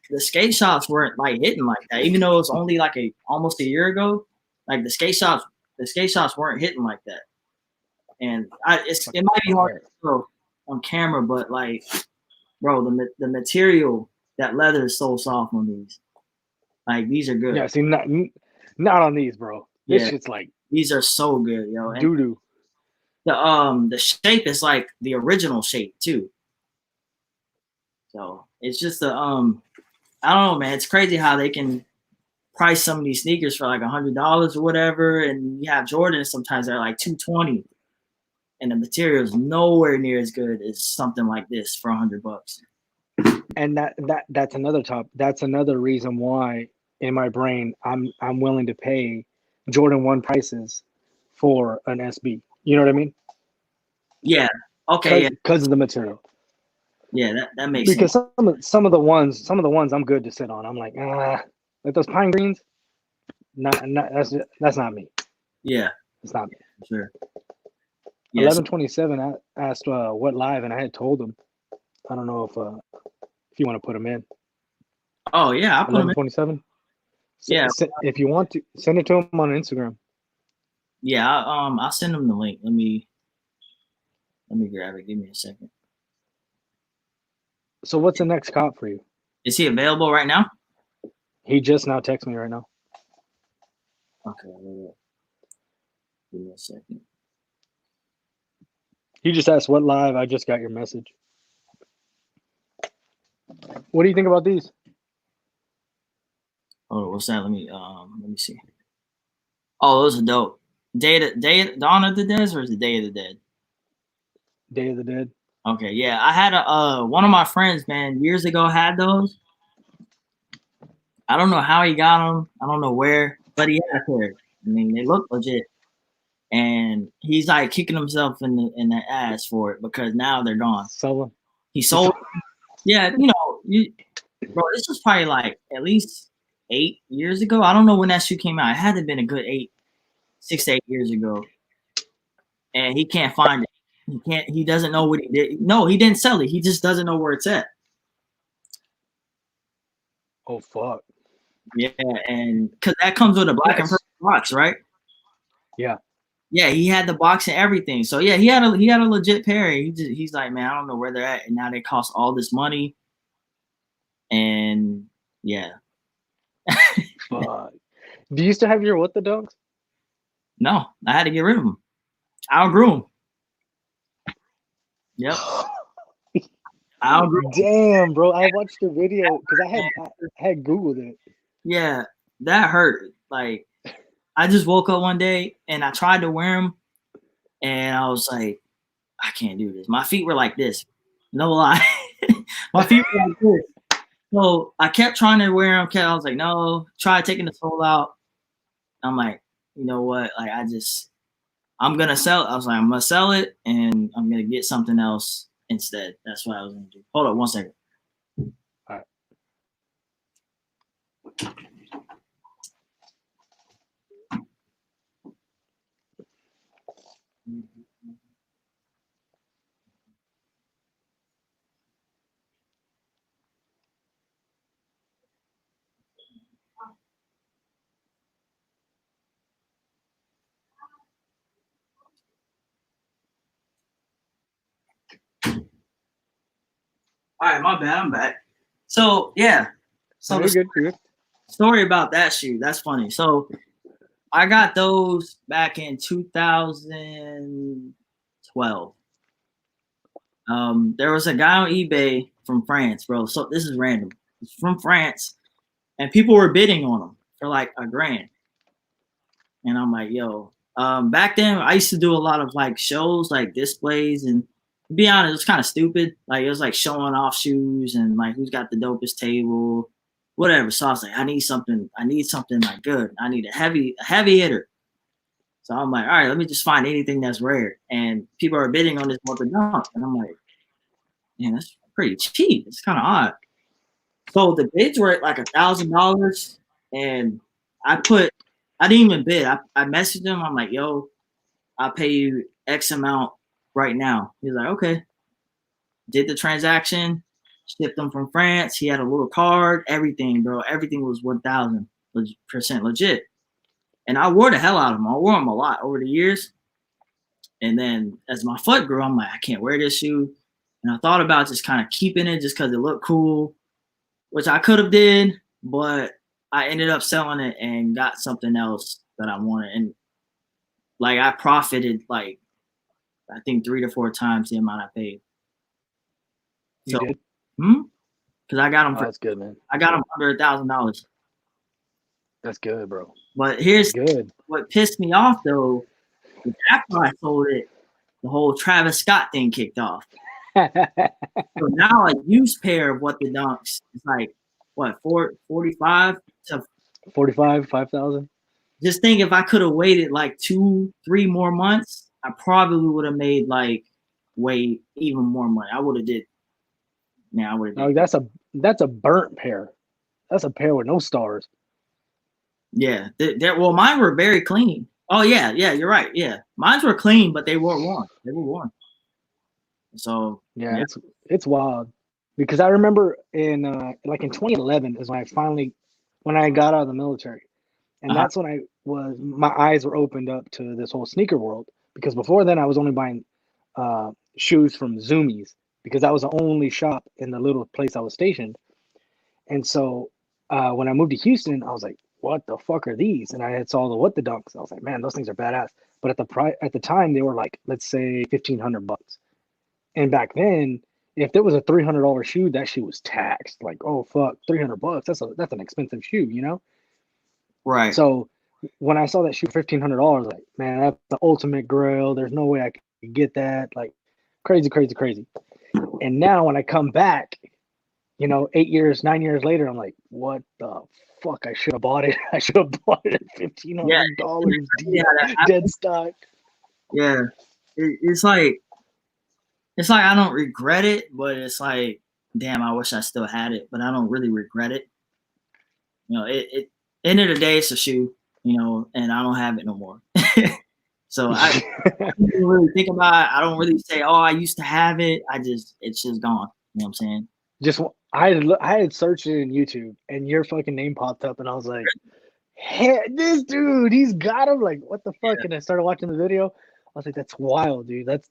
the skate shops weren't like hitting like that. Even though it was only like almost a year ago, like the skate shops weren't hitting like that. And it might be hard to show on camera, but like, bro, the material, that leather is so soft on these. Like, these are good. Yeah, see, not on these, bro. This shit's like, these are so good, yo. Doo doo. The shape is like the original shape too. So it's just I don't know, man. It's crazy how they can price some of these sneakers for like $100 or whatever, and you have Jordans sometimes they're like $220. And the material is nowhere near as good as something like this for $100. And that's another reason why in my brain I'm willing to pay Jordan 1 prices for an SB. You know what I mean? Yeah. Okay. Because of the material. Yeah, that makes sense. Because some of the ones I'm good to sit on. I'm like those pine greens. That's not me. Yeah, it's not me. Sure. 1127 asked what live, and I had told him. I don't know if you want to put them in. Oh yeah, I'll put 1127. Yeah, if you want to send it to him on Instagram. Yeah, I'll send him the link. Let me grab it. Give me a second. So what's the next cop for you? Is he available right now? He just now texted me right now. Okay, give me a second. He just asked what live. I just got your message. What do you think about these? Oh, what's that? Let me see. Oh, those are dope. Dawn of the Dead, or is it Day of the Dead? Day of the Dead. Okay, yeah. I had one of my friends, man, years ago had those. I don't know how he got them. I don't know where, but he had a pair. I mean, they look legit. And he's like kicking himself in the ass for it because now they're gone. Solo. He sold. Yeah, bro, this was probably like at least 8 years ago. I don't know when that shoe came out. It had to have been a good 6 to 8 years ago. And he can't find it. He doesn't know what he did. No, he didn't sell it. He just doesn't know where it's at. Oh fuck. Yeah, and because that comes with a black and purple box, right? Yeah. Yeah, he had the box and everything. So yeah, he had a legit pair. He's like, man, I don't know where they're at, and now they cost all this money. And yeah. Fuck. Do you still have your What the Dunks? No, I had to get rid of them. I outgrew them. Yep. I outgrew them. Damn, bro. I watched the video because I had Googled it. Yeah, that hurt. Like, I just woke up one day and I tried to wear them, and I was like, I can't do this. My feet were like this. No lie. My feet were like this. So I kept trying to wear them. I was like, no, try taking the sole out. I'm like, you know what? Like, I'm going to sell it. I was like, I'm going to sell it and I'm going to get something else instead. That's what I was going to do. Hold up 1 second. All right. All right, my bad. I'm back. So, yeah. So You're good. Story about that shoe. That's funny. So I got those back in 2012. There was a guy on eBay from France, bro. So this is random. It's from France, and people were bidding on them for like $1,000. And I'm like, yo. Back then I used to do a lot of like shows, like displays, and to be honest, it was kind of stupid. Like it was like showing off shoes and like who's got the dopest table, whatever. So I was like, I need something like good. I need a heavy hitter. So I'm like, all right, let me just find anything that's rare. And people are bidding on this What the Dunk. And I'm like, man, that's pretty cheap. It's kind of odd. So the bids were at like $1,000. And I didn't even bid. I messaged him. I'm like, yo, I'll pay you X amount right now. He's like, okay. Did the transaction, shipped them from France. He had a little card, everything, bro. Everything was 1,000% legit. And I wore the hell out of them. I wore them a lot over the years. And then as my foot grew, I'm like, I can't wear this shoe. And I thought about just kind of keeping it just because it looked cool, which I could have did, but I ended up selling it and got something else that I wanted. And like I profited like I think 3 to 4 times the amount I paid. You did? Because I got them. That's good, man. I got them under $1,000. That's good, bro. But here's good. What pissed me off though. After I sold it, the whole Travis Scott thing kicked off. So now a used pair of What the Dunks is like what 45 to 45, 5,000. Just think if I could have waited like 2-3 more months, I probably would have made like way even more money. I would have did. Yeah, I would have. No, that's a burnt pair. That's a pair with no stars. Yeah, well, mine were very clean. Oh yeah, you're right. Yeah, mine were clean, but they were worn. They were worn. So yeah. It's wild because I remember in 2011 is when I got out of the military, and that's when my eyes were opened up to this whole sneaker world. Because before then I was only buying shoes from Zoomies because that was the only shop in the little place I was stationed. And so when I moved to Houston, I was like, what the fuck are these? And I had saw the What the Dunks. I was like, man, those things are badass. But at the time, they were like, let's say $1,500. And back then, if there was a $300 shoe, that shoe was taxed. Like, oh fuck, $300. That's an expensive shoe, you know? Right. So when I saw that shoe $1,500, like, man, that's the ultimate grail. There's no way I could get that. Like, crazy, crazy, crazy. And now when I come back, 8 years, 9 years later, I'm like, what the fuck? I should have bought it. I should have bought it at $1,500 dead stock. Yeah, it's like I don't regret it, but it's like, damn, I wish I still had it, but I don't really regret it. End of the day, it's a shoe, and I don't have it no more. So I don't really think about it. I don't really say, oh, I used to have it. It's just gone. You know what I'm saying? I had searched it in YouTube, and your fucking name popped up, and I was like, hey, this dude, he's got him. Like, what the fuck? And I started watching the video. I was like, that's wild, dude. That's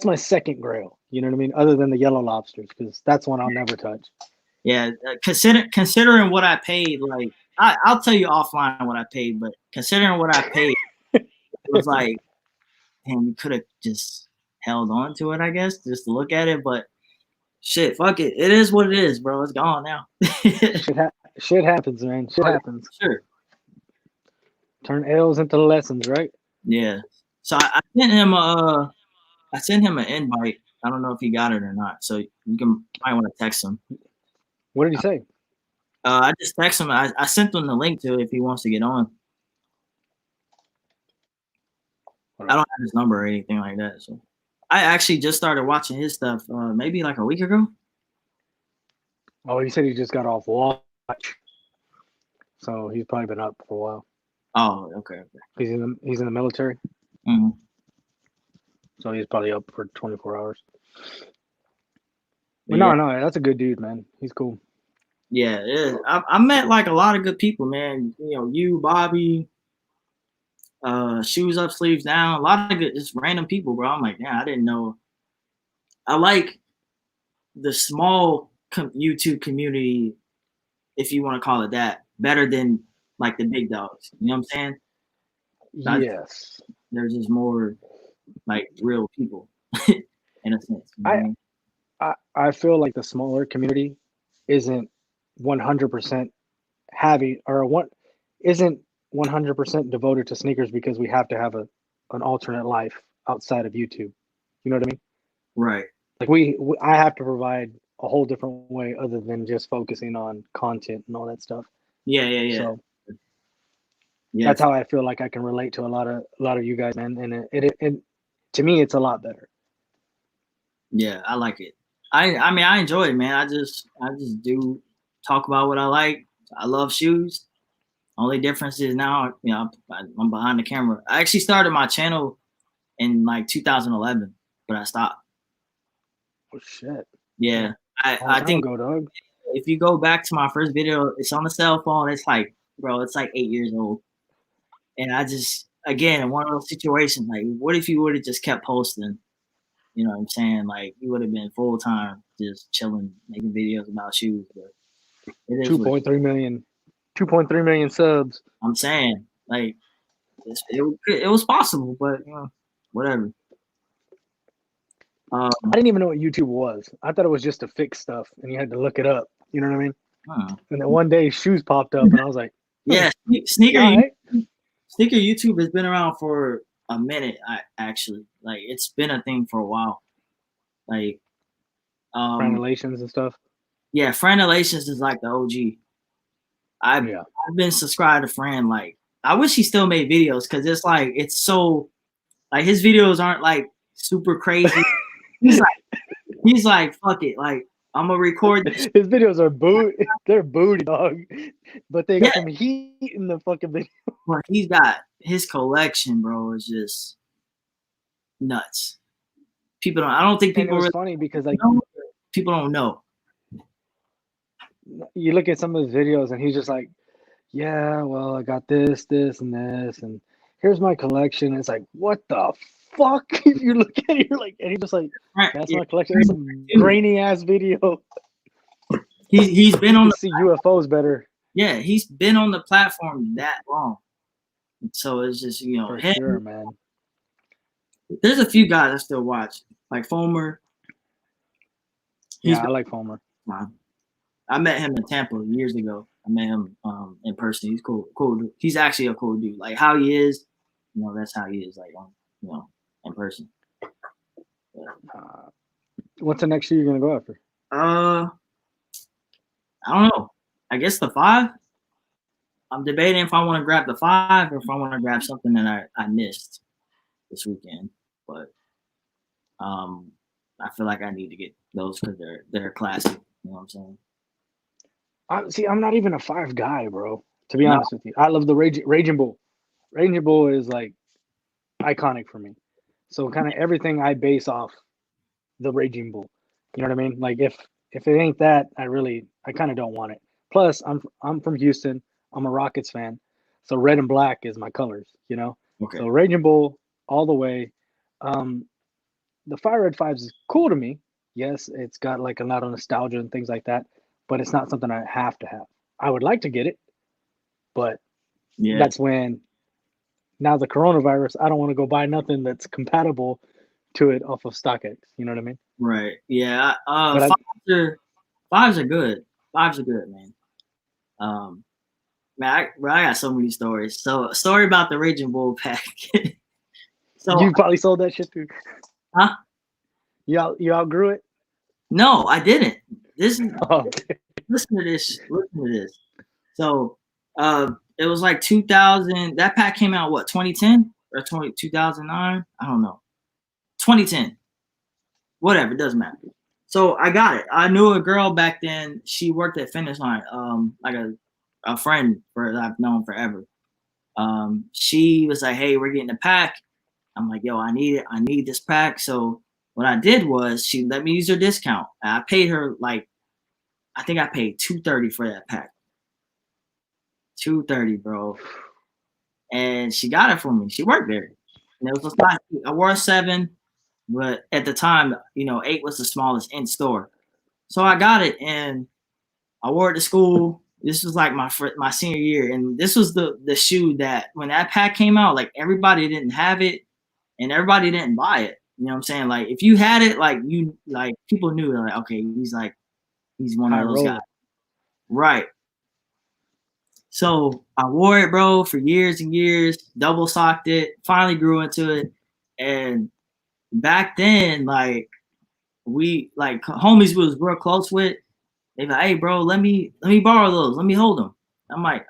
my second grail. You know what I mean? Other than the yellow lobsters, because that's one I'll never touch. Yeah, considering what I paid, like I'll tell you offline what I paid, but considering what I paid, it was like, damn, you could have just held on to it, I guess, just to look at it. But shit, fuck it. It is what it is, bro. It's gone now. Shit happens, man. Shit happens. Sure. Turn L's into lessons, right? Yeah. So I sent him an invite. I don't know if he got it or not. So you might want to text him. What did he say? I just texted him. I sent him the link to it if he wants to get on. I don't have his number or anything like that. So I actually just started watching his stuff maybe like a week ago. Oh, he said he just got off watch. So he's probably been up for a while. Oh, okay. He's in the military. Mm-hmm. So he's probably up for 24 hours. But yeah. No, that's a good dude, man. He's cool. Yeah, it is. I met like a lot of good people, man. You, Bobby, Shoes Up, Sleeves Down, a lot of good, just random people, bro. I'm like, yeah, I didn't know. I like the small YouTube community, if you want to call it that, better than like the big dogs. You know what I'm saying? Yes. There's just more like real people in a sense. I feel like the smaller community isn't 100% isn't 100% devoted to sneakers because we have to have an alternate life outside of YouTube. You know what I mean? Right. Like I have to provide a whole different way other than just focusing on content and all that stuff. Yeah. So that's how I feel like I can relate to a lot of you guys, man. And it to me, it's a lot better. Yeah, I like it. I mean, I enjoy it, man. I just do talk about what I like. I love shoes. Only difference is now, I'm behind the camera. I actually started my channel in like 2011, but I stopped. Oh shit. Yeah, I think if you go back to my first video, it's on the cell phone. It's like, bro, it's like 8 years old. And I just, again, in one of those situations, like, what if you would have just kept posting? You know what I'm saying? Like, you would have been full time, just chilling, making videos about shoes. But 2.3 million subs. I'm saying, like, it was possible, but whatever. I didn't even know what YouTube was. I thought it was just to fix stuff, and you had to look it up. You know what I mean? And then one day, shoes popped up, and I was like, "Yeah, sneaker YouTube has been around for a minute. Actually, like, it's been a thing for a while. Like, Franelations and stuff. Yeah, Franelations is like the OG. I've been subscribed to Fran. Like, I wish he still made videos because it's like, it's so, like, his videos aren't like super crazy. he's like, fuck it, like, I'm gonna record this. His videos are they're booty, dog. But they got some heat in the fucking video. But he's got his collection, bro, is just nuts. I don't think people really funny because like people don't know. You look at some of his videos and he's just like, yeah, well, I got this, and this, and here's my collection. It's like, what the fuck? If you look at it, you're like, and he's just like, that's my collection. It's some grainy ass video. He's been on see UFOs better. Yeah, he's been on the platform that long. So it's just, For him. sure, man. There's a few guys I still watch, like Fomer. I like Fomer. I met him in Tampa years ago. met him in person. He's cool dude. He's actually a cool dude. Like how he is, that's how he is. Like in person. What's the next shoe you're gonna go after? I don't know. I guess the 5. I'm debating if I want to grab the 5 or if I want to grab something that I missed this weekend. But I feel like I need to get those because they're classic. You know what I'm saying? See, I'm not even a 5 guy, bro. To be honest with you, I love the Raging Bull. Raging Bull is like iconic for me. So kind of everything I base off the Raging Bull. You know what I mean? Like if it ain't that, I kind of don't want it. Plus, I'm from Houston. I'm a Rockets fan, so red and black is my colors. You know. Okay. So Raging Bull all the way. The Fire Red 5s is cool to me. Yes, it's got like a lot of nostalgia and things like that, but it's not something I have to have. I would like to get it, but that's when now the coronavirus, I don't want to go buy nothing that's compatible to it off of StockX. You know what I mean? Right. Yeah. Fives are good. 5s are good, man. Man, I got so many stories. So, a story about the Raging Bull pack. So you probably sold that shit too. Huh? You outgrew it? No, I didn't. This is okay. Listen to this. So, it was like 2000. That pack came out 2010 or 2009? I don't know. 2010. Whatever, it doesn't matter. So I got it. I knew a girl back then. She worked at Finish Line. Like a friend that I've known forever. She was like, "Hey, we're getting a pack." I'm like, "Yo, I need it. I need this pack." So what I did was she let me use her discount. I paid her I think I paid $230 for that pack. $230, bro. And she got it for me. She worked there. And it was a size. I wore a 7, but at the time, 8 was the smallest in store. So I got it and I wore it to school. This was like my senior year, and this was the shoe that when that pack came out, like everybody didn't have it, and everybody didn't buy it. You know what I'm saying? Like if you had it, people knew like, okay, he's one of those guys, right? So I wore it, bro, for years and years. Double socked it. Finally grew into it, and back then, we homies we was real close with. They like, "Hey, bro, let me borrow those. Let me hold them." I'm like,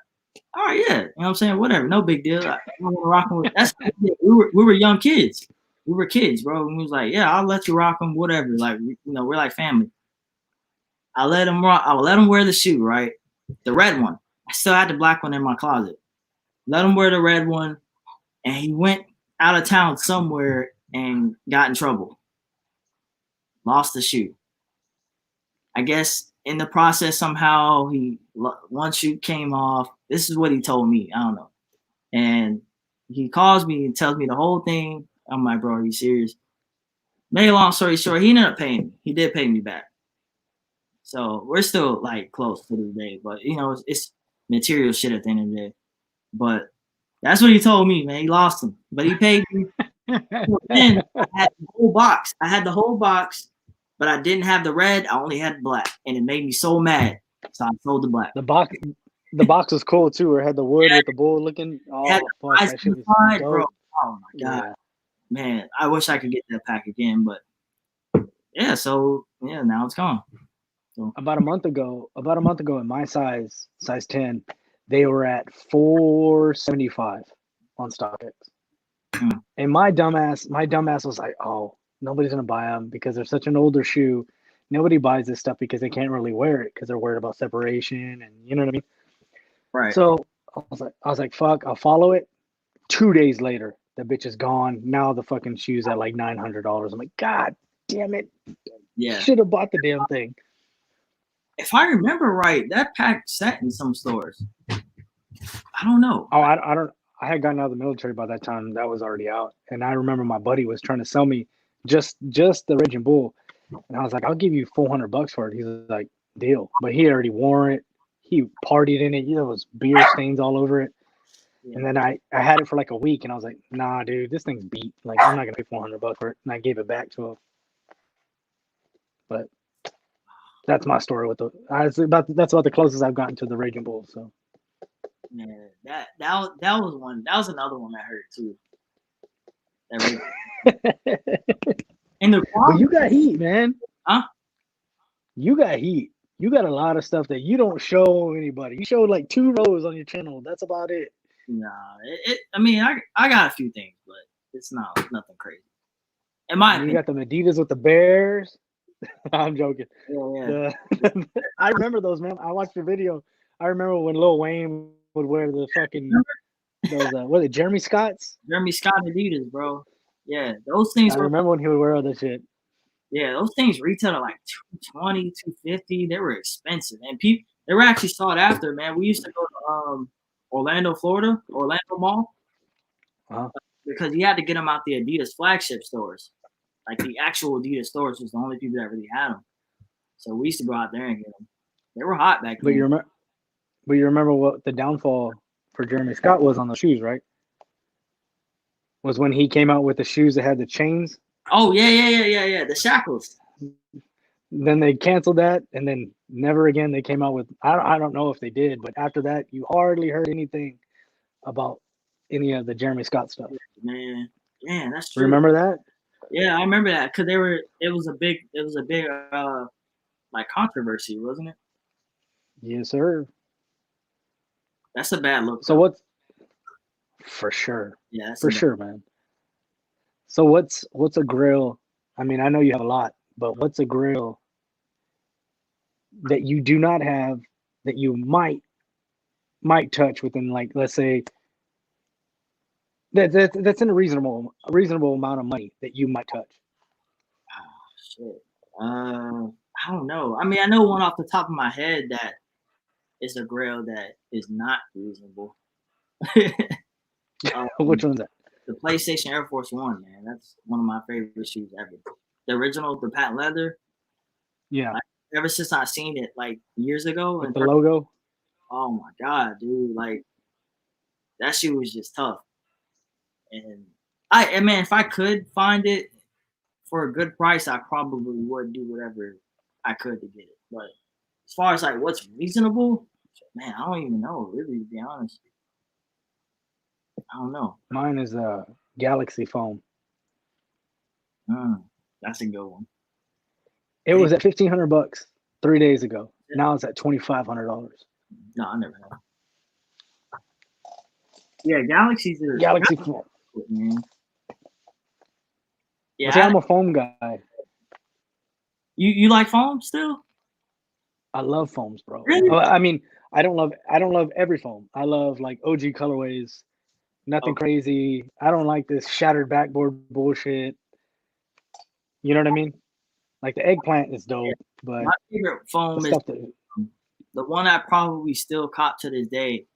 "All right, yeah." You know what I'm saying? Whatever, no big deal. I want to rock them with. That's we were young kids. We were kids, bro. And we was like, "Yeah, I'll let you rock them. Whatever." Like, we're like family. I let him rock. I let him wear the shoe, right? The red one. I still had the black one in my closet. Let him wear the red one, and he went out of town somewhere and got in trouble. Lost the shoe. I guess in the process, somehow one shoe came off. This is what he told me. I don't know. And he calls me and tells me the whole thing. I'm like, "Bro, are you serious?" Make a long story short, he ended up paying me. He did pay me back. So we're still close to this day, but it's material shit at the end of the day. But that's what he told me, man. He lost them, but he paid me. Then I had the whole box. But I didn't have the red. I only had the black, and it made me so mad. So I sold the black. The box was cool too. It had the wood with the bull looking. Oh, fuck, that shit was bro. Oh my god, man! I wish I could get that pack again, but yeah. So yeah, now it's gone. So. About a month ago, in my size 10, they were at $475 on StockX. And my dumbass was like, "Oh, nobody's gonna buy them because they're such an older shoe. Nobody buys this stuff because they can't really wear it because they're worried about separation and you know what I mean." Right. So I was like, "Fuck, I'll follow it." 2 days later, the bitch is gone. Now the fucking shoe's at like $900. I'm like, God damn it! Yeah, should have bought the damn thing. If I remember right, that pack sat in some stores. I don't know. Oh, I don't. I had gotten out of the military by that time. That was already out. And I remember my buddy was trying to sell me just the Raging Bull. And I was like, "I'll give you $400 for it." He's like, "Deal." But he already wore it. He partied in it. There was beer stains all over it. Yeah. And then I had it for like a week and I was like, "Nah, dude, this thing's beat. Like, I'm not going to pay $400 for it." And I gave it back to him. But That's my story with the. That's about the closest I've gotten to the Raging Bull. So Yeah, that was one. That was another one that hurt too. That and the but you got heat, man. Huh? You got heat. You got a lot of stuff that you don't show anybody. You showed like 2 rows on your channel. That's about it. Nah, I mean, I got a few things, but it's nothing crazy. In my You opinion, got the Adidas with the bears. I'm joking. yeah. I remember those, man. I watched your video. I remember when Lil Wayne would wear the fucking those what are they, Jeremy Scotts? Jeremy Scott Adidas, bro. Yeah, those things I were. remember when he would wear all that shit. Yeah, those things retail at like $220, $250. They were expensive, and people they were actually sought after, man. We used to go to Orlando, Florida, Orlando Mall, because you had to get them out the Adidas flagship stores. Like the actual Adidas stores was the only people that really had them. So we used to go out there and get them. They were hot back then. But you remember what the downfall for Jeremy Scott was on the shoes, right? Was when he came out with the shoes that had the chains. Oh yeah. The shackles. Then they canceled that, and then never again they came out with. I don't know if they did, but after that, you hardly heard anything about any of the Jeremy Scott stuff. Man, that's true. Remember that? Yeah, I remember that because it was a big like controversy, wasn't it? Yes, sir. That's a bad look. So what's for sure? Yeah, for sure, man. So what's a grill? I mean, I know you have a lot, but what's a grill that you do not have that you might touch within, like, let's say that's in a reasonable amount of money that you might touch? Oh, shit. I don't know. I mean, I know one off the top of my head that is a grill that is not reasonable. Which one's that? The PlayStation Air Force One, man. That's one of my favorite shoes ever. The original, the patent leather. Yeah. Like, ever since I seen it like years ago, with the logo. Oh my god, dude! Like that shoe was just tough. And I mean, if I could find it for a good price, I probably would do whatever I could to get it. But as far as like what's reasonable, man, I don't even know, really, to be honest. I don't know. Mine is Galaxy foam. That's a good one. It was at $1,500 3 days ago. Now it's at $2,500. No, I never had. Yeah, Galaxy's are Galaxy foam. Man. Yeah, I'm a foam guy. You like foam still? I love foams, bro. Really? I mean, I don't love every foam. I love like OG colorways. Nothing crazy. I don't like this shattered backboard bullshit. You know what I mean? Like the eggplant is dope, but my favorite foam is the one I probably still cop to this day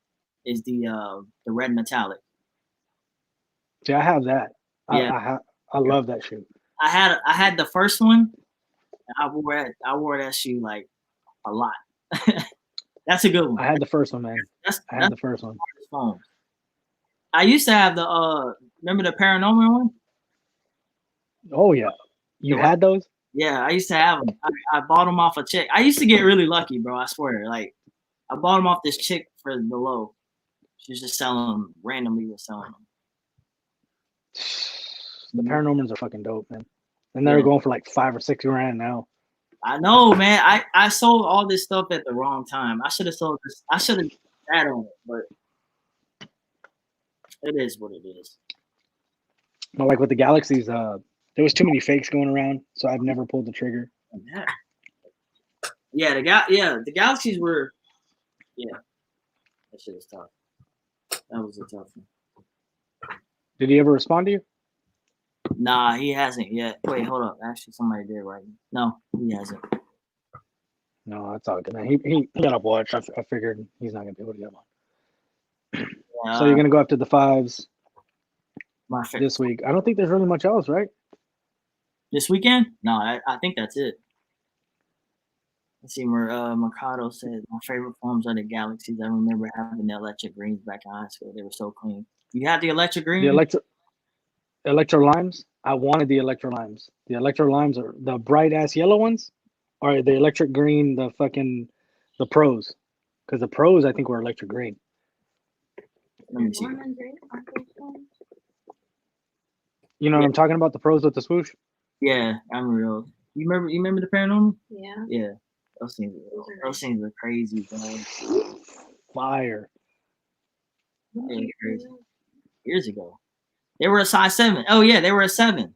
is the red metallic. Yeah, I have that. Yeah. I love that shoe. I had the first one. And I wore that shoe like a lot. That's a good one. I had the first one, man. I had the first one. Foam. I used to have the remember the Paranormal one? Oh yeah, you had those? Yeah, I used to have them. I bought them off a chick. I used to get really lucky, bro. I swear. Like, I bought them off this chick for the low. She was just selling them randomly. Was selling them. The Paranormals are fucking dope, man. And they're going for like $5 or $6 grand now. I know, man. I sold all this stuff at the wrong time. I should have sold this. I should have sat on it, but it is what it is. But like with the Galaxies, there was too many fakes going around, so I've never pulled the trigger. Yeah, the Galaxies were, that shit was tough. That was a tough one. Did he ever respond to you? Nah, he hasn't yet. Wait, hold up. Actually, somebody did right. No, he hasn't. No, that's all good, man. He got a watch. I figured he's not gonna be able to get one. So you're gonna go after the 5s this week. I don't think there's really much else, right? This weekend? No, I think that's it. Let's see where Mercado says my favorite forms are the Galaxies. I remember having the electric greens back in high school. They were so clean. You had the electric greens? The Electro Limes? I wanted the Electro Limes. The Electro Limes are the bright ass yellow ones. Or the electric green, the pros, because the pros I think were electric green. Let me see. You know what I'm talking about? The pros with the swoosh. Yeah, I'm real. You remember the paranormal? Yeah. Yeah. Those things are crazy, bro. Fire. They were crazy. Years ago. They were a size 7. Oh yeah, they were a 7.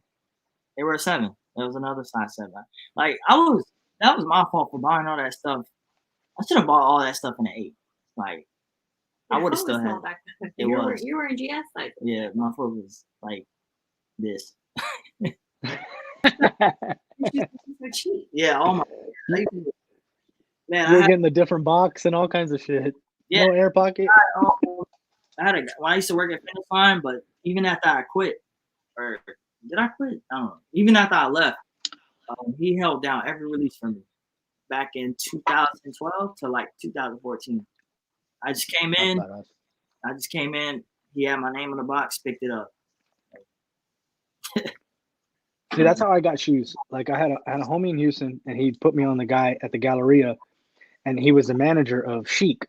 They were a 7. There was another size 7. Like that was my fault for buying all that stuff. I should have bought all that stuff in an 8. Like I would have still had back then. it. Was. You were in GS size. Yeah, my foot was like this. So cheap. Yeah, oh my man, You're getting the different box and all kinds of shit. Yeah. No air pocket. When I used to work at Finish Line, but even after I quit, or did I quit? I don't know. Even after I left, he held down every release for me back in 2012 to like 2014. I just came in. He had my name on the box, picked it up. Dude, that's how I got shoes. Like I had a homie in Houston, and he put me on the guy at the Galleria, and he was the manager of Chic.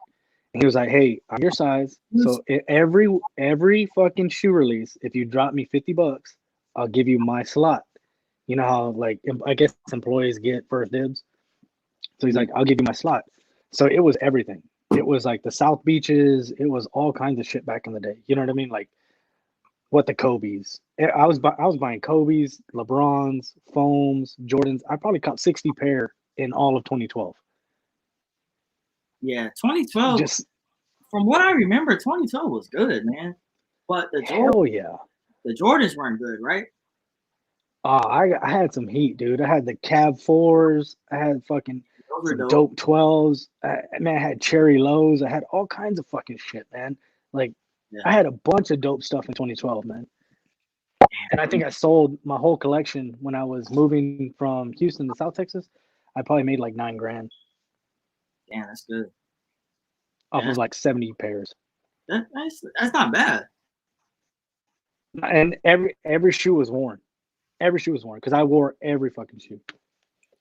And he was like, "Hey, I'm your size, so every fucking shoe release, if you drop me $50, I'll give you my slot." You know how like I guess employees get first dibs. So he's like, "I'll give you my slot." So it was everything. It was like the South Beaches. It was all kinds of shit back in the day. You know what I mean? Like what the Kobe's. I was buying Kobe's, LeBrons, foams, Jordans. I probably caught 60 pair in all of 2012. Yeah, 2012. Just from what I remember, 2012 was good, man. But the Jordans weren't good, right? I had some heat, dude. I had the Cab 4s. I had fucking some dope 12s. I had cherry lows. I had all kinds of fucking shit, man. Like, I had a bunch of dope stuff in 2012, man. And I think I sold my whole collection when I was moving from Houston to South Texas. I probably made like $9,000. Damn, that's good. Off of like 70 pairs. That's not bad. And every shoe was worn. Every shoe was worn because I wore every fucking shoe.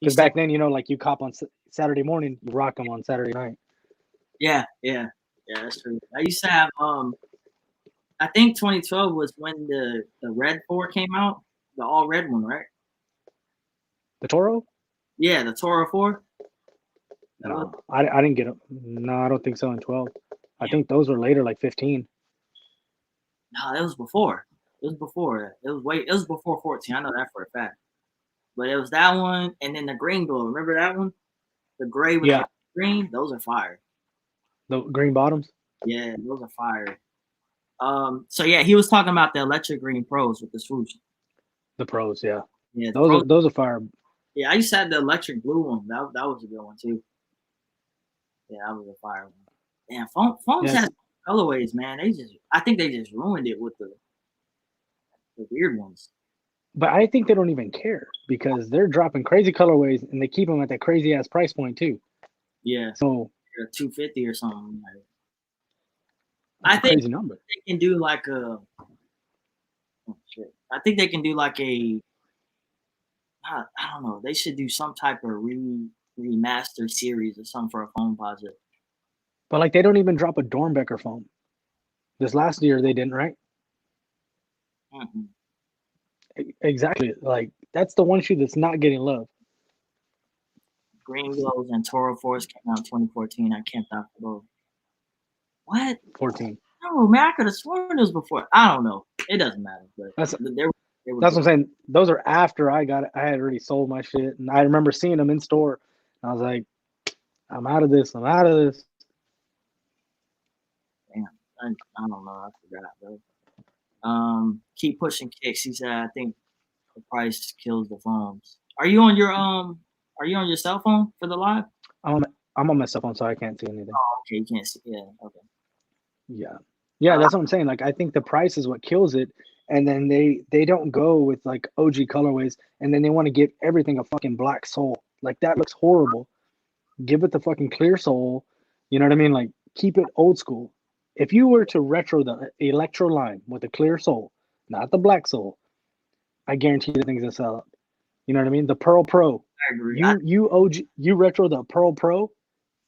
Because back then, you know, like you cop on Saturday morning, you rock them on Saturday night. Yeah, that's true. I used to have I think 2012 was when the Red 4 came out, the all red one, right? The Toro? Yeah, the Toro 4. No, I didn't get them. No, I don't think so in 12. I think those were later, like 15. No, it was before. It was before 14. I know that for a fact. But it was that one, and then the green glow. Remember that one? The gray with the green. Those are fire. The green bottoms. Yeah, those are fire. So yeah, he was talking about the electric green pros with the swoosh. The pros, yeah. Yeah, those are fire. Yeah, I used to have the electric blue one. That was a good one too. Yeah, that was a fire one. Yeah, Foams has colorways, man. I think they just ruined it with the weird ones. But I think they don't even care because they're dropping crazy colorways and they keep them at that crazy ass price point too. Yeah. So $250 or something. I think crazy number. They can do like a. Oh, shit. I think they can do like a. I don't know. They should do some type of remaster series or something for a Foamposite. But like they don't even drop a Dornbecker foam. This last year they didn't, right? Mm-hmm. Exactly. Like that's the one shoe that's not getting love. Green Glows and Toro 4s came out in 2014. I camped out for those. What? 14. No, man, I could have sworn it was before. I don't know. It doesn't matter. But that's what I'm saying. Those are after I got it. I had already sold my shit, and I remember seeing them in store. And I was like, "I'm out of this. I'm out of this." Damn, I don't know. I forgot, bro. Keep pushing kicks. He said, "I think the price kills the foams." Are you on your cell phone for the live? I'm on my cell phone, so I can't see anything. Oh, okay. You can't see. Yeah. Okay. Yeah. That's what I'm saying. Like, I think the price is what kills it, and then they don't go with like OG colorways, and then they want to give everything a fucking black sole. Like that looks horrible. Give it the fucking clear sole. You know what I mean? Like keep it old school. If you were to retro the Electro line with a clear sole, not the black sole, I guarantee the thing's gonna sell up. You know what I mean? The Pearl Pro I agree. You retro the Pearl Pro,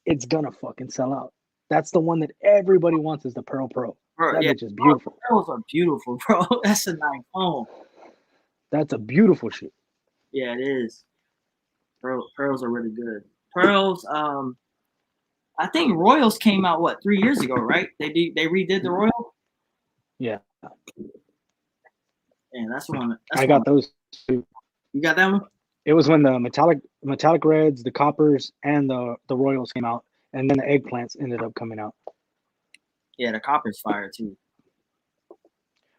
it's gonna fucking sell out. That's the one that everybody wants is the Pearl Pro. Bro, That yeah, bitch is beautiful. pearls are beautiful, bro. That's a nice phone. That's a beautiful shit. Yeah, it is. Pearls are really good. Pearls, I think Royals came out 3 years ago, right? They redid the Royal. Yeah, Yeah, that's one. I got those two. You got that one? It was when the metallic reds, the coppers, and the Royals came out, and then the eggplants ended up coming out. Yeah, the copper's fire too.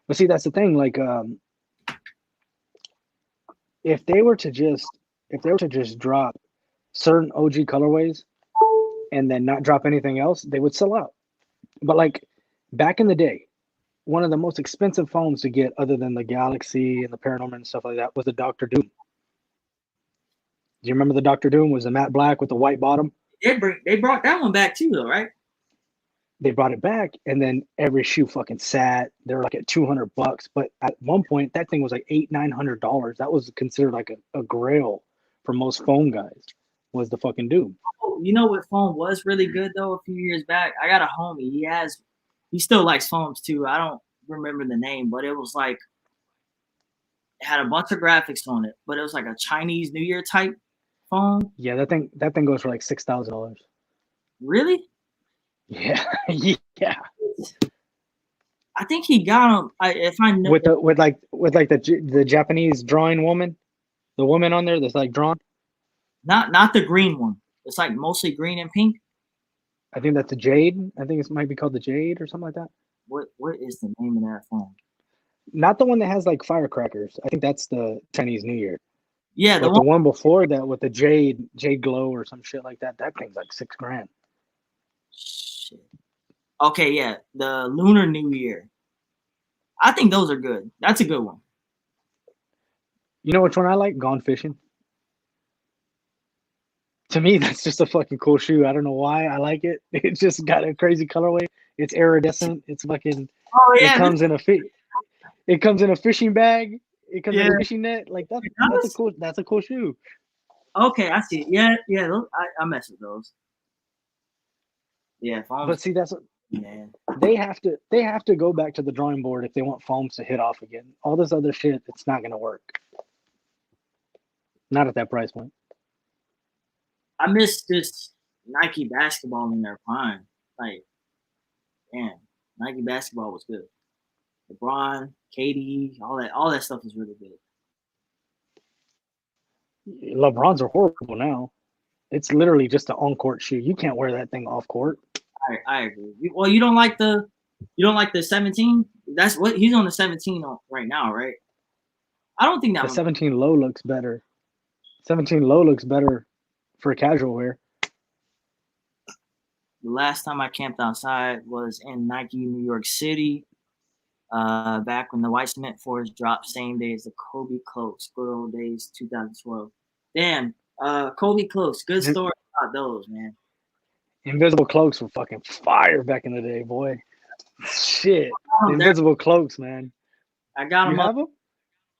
But see, that's the thing. Like, if they were to just drop certain OG colorways and then not drop anything else, they would sell out. But like back in the day, one of the most expensive phones to get, other than the Galaxy and the Paranorman and stuff like that, was the Doctor Doom. Do you remember the Doctor Doom? Was the matte black with the white bottom? They brought that one back too, though, right? They brought it back, and then every shoe fucking sat. They're like at $200, but at one point that thing was like $900. That was considered like a grail for most phone guys. Was the fucking Doom? Oh, you know what phone was really good though? A few years back, I got a homie. He still likes phones too. I don't remember the name, but it was like it had a bunch of graphics on it, but it was like a Chinese New Year type phone. Yeah, that thing goes for like $6,000. Really? Yeah, yeah. I think he got him. If I know, With the Japanese drawing woman, the woman on there that's like drawn. not the green one. It's like mostly green and pink. I think that's the Jade. I think it might be called the Jade or something like that. What is the name of that phone? Not the one that has like firecrackers. I think that's the Chinese New Year. Yeah, the one before that with the Jade Glow or some shit like that. That thing's like $6,000. Shit. Okay, yeah, the Lunar New Year. I think those are good. That's a good one. You know which one I like? Gone Fishing. To me, that's just a fucking cool shoe. I don't know why I like it. It's just got a crazy colorway. It's iridescent. It's fucking. Oh yeah, It comes in a fishing bag. It comes in a fishing net. Like that's a cool shoe. Okay, I see. Yeah. Those, I mess with those. Yeah, phones. But see, that's man. They have to go back to the drawing board if they want phones to hit off again. All this other shit, it's not gonna work. Not at that price point. I miss this Nike basketball in their prime. Like, man, Nike basketball was good. LeBron, KD, all that stuff is really good. LeBrons are horrible now. It's literally just an on-court shoe. You can't wear that thing off court. I agree. Well, you don't like the 17? That's what he's on the 17 right now, right? I don't think that the 17 low looks better. 17 low looks better for casual wear. The last time I camped outside was in Nike, New York City. Back when the White Cement Force dropped, same day as the Kobe Cloaks, good old days, 2012. Damn, Kobe Cloaks, good story about those, man. Invisible cloaks were fucking fire back in the day, boy. Shit, invisible cloaks, man. I got them. You have them?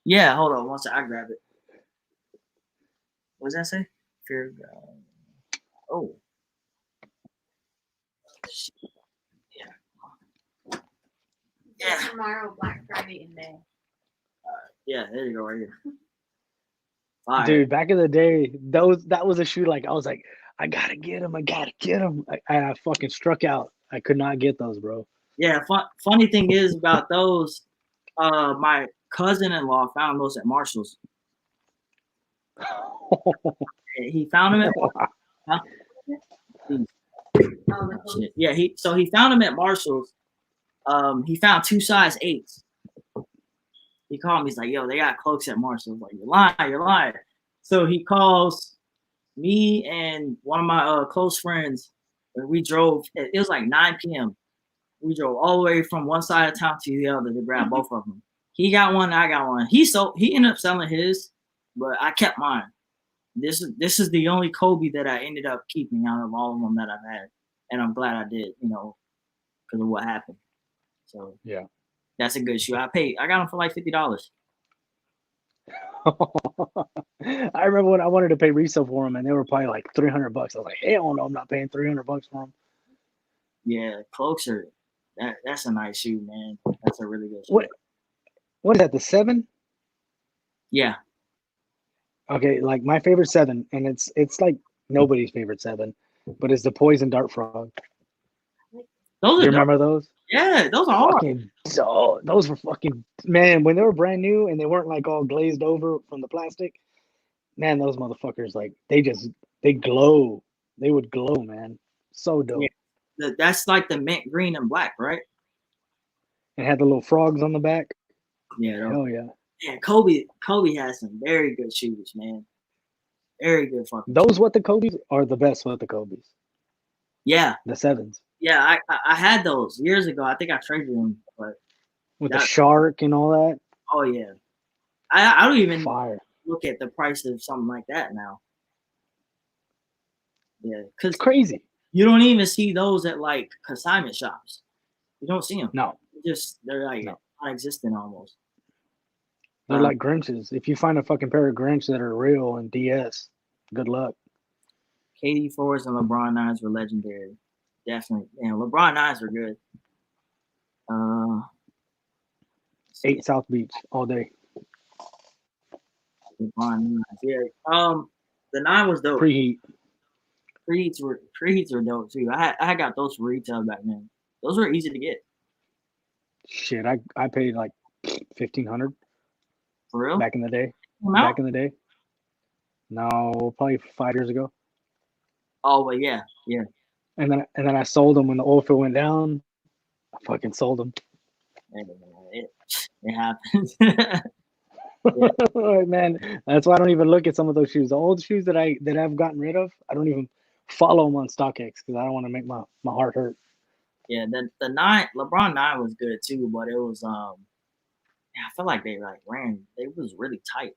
Yeah, hold on, once I grab it. What does that say? Fear God. Oh. Yeah. Tomorrow, Black Friday in May. Yeah, there you go, right here. Fire. Dude, back in the day, that was a shoe like I was like, I gotta get him. I fucking struck out. I could not get those, bro. Yeah, funny thing is about those, my cousin-in-law found those at Marshall's. He found them at Yeah, he found them at Marshall's. He found 2 size 8s. He called me. He's like, "Yo, they got cloaks at Marshall's." Like, you're lying. So he calls me and one of my close friends. And we drove. It was like 9 p.m. We drove all the way from one side of town to the other to grab both of them. He got one, I got one. He ended up selling his, but I kept mine. This is the only Kobe that I ended up keeping out of all of them that I've had, and I'm glad I did. Because of what happened. So yeah, that's a good shoe. I got them for like $50. I remember when I wanted to pay resale for them, and they were probably like $300. I was like, hell no, I'm not paying $300 for them. Yeah, cloaks are that's a nice shoe, man. That's a really good shoe. What is that? The 7? Yeah, Okay, like my favorite 7, and it's like nobody's favorite 7, but it's the Poison Dart Frog. those You are dope. remember those? Yeah, those are hard. Fucking dope. Those were fucking, man, when they were brand new and they weren't like all glazed over from the plastic. Man, those motherfuckers, like they glow. They would glow, man. So dope. Yeah, that's like the mint green and black, right? It had the little frogs on the back. Yeah, Hell yeah. yeah. Kobe has some very good shoes, man. Very good fucking. Those what the Kobe's are the best what the Kobe's. Yeah, The 7s. yeah. I had those years ago. I think I traded them, but With the shark and all that. oh yeah, I don't even Fire. look at the price of something like that now. Yeah, because It's crazy. you don't even see those at like consignment shops. You don't see them. No. They're like non-existent almost. They're like Grinches. If you find a fucking pair of Grinch that are real and DS, good luck. KD 4s and LeBron 9s were legendary. Definitely. And LeBron 9s were good. 8 South Beach all day. LeBron 9s. Yeah. The 9 was dope. Preheat. Preheats were dope too. I got those for retail back then. Those were easy to get. Shit, I paid like $1,500 For real? back in the day. Back in the day. No, probably 5 years ago. Oh, but yeah. And then I sold them when the oil field went down. I fucking sold them. It happens. Man, that's why I don't even look at some of those shoes. The old shoes that I've gotten rid of, I don't even follow them on StockX because I don't want to make my heart hurt. Yeah, the 9 LeBron 9 was good too, but it was I feel like they was really tight.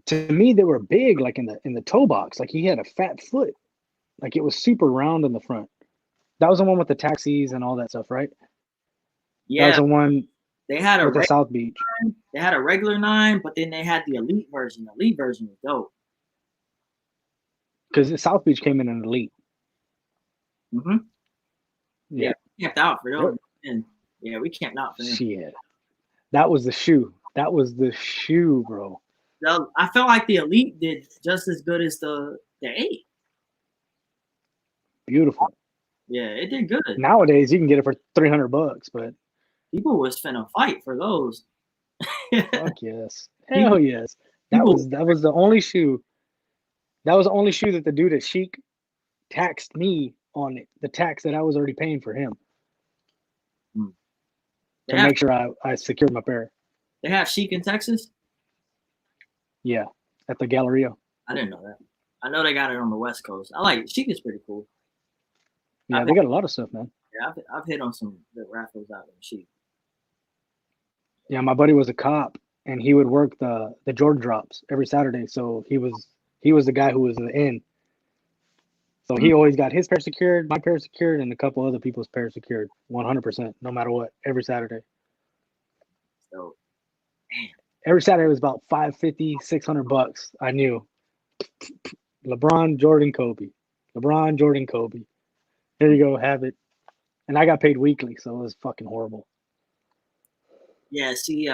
To me, they were big, like in the toe box. Like he had a fat foot. Like it was super round in the front. That was the one with the taxis and all that stuff, right? Yeah, that was the one they had with the South Beach. 9, they had a regular 9, but then they had the elite version. The elite version was dope. Because the South Beach came in an elite. Mm-hmm. Yeah, we camped out for those. And yeah, we camped out for them. Shit. That was the shoe. That was the shoe, bro. I felt like the elite did just as good as the 8. Beautiful. Yeah, it did good. Nowadays you can get it for $300, but people was finna fight for those. Fuck yes. Hell yes. That was the only shoe. That was the only shoe that the dude at Chic taxed me on it, the tax that I was already paying for him. To make sure I secured my pair. They have Chic in Texas? Yeah, at the Galleria. I didn't know that. I know they got it on the West Coast. I like it. Chic is pretty cool. Yeah, they got a lot of stuff, man. Yeah, I've hit on some good raffles out in Chic. Yeah, my buddy was a cop, and he would work the Jordan drops every Saturday. So he was the guy who was in. So he always got his pair secured, my pair secured, and a couple other people's pair secured, 100%, no matter what, every Saturday. So, every Saturday was about $550, $600. I knew. LeBron, Jordan, Kobe. LeBron, Jordan, Kobe. Here you go, have it. And I got paid weekly, so it was fucking horrible. Yeah, see,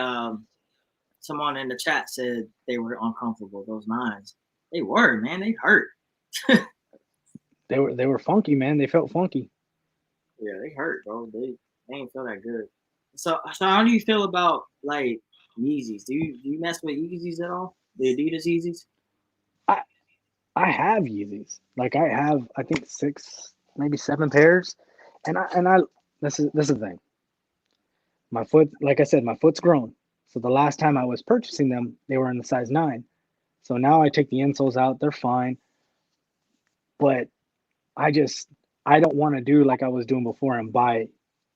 someone in the chat said they were uncomfortable, those 9s. They were, man. They hurt. They were funky, man. They felt funky. Yeah, they hurt, bro. They ain't feel that good. So how do you feel about like Yeezys? Do you mess with Yeezys at all? The Adidas Yeezys? I have Yeezys. Like I have, I think 6, maybe 7 pairs, and I this is the thing. My foot, like I said, my foot's grown. So the last time I was purchasing them, they were in the size 9. So now I take the insoles out. They're fine, but I don't want to do like I was doing before and buy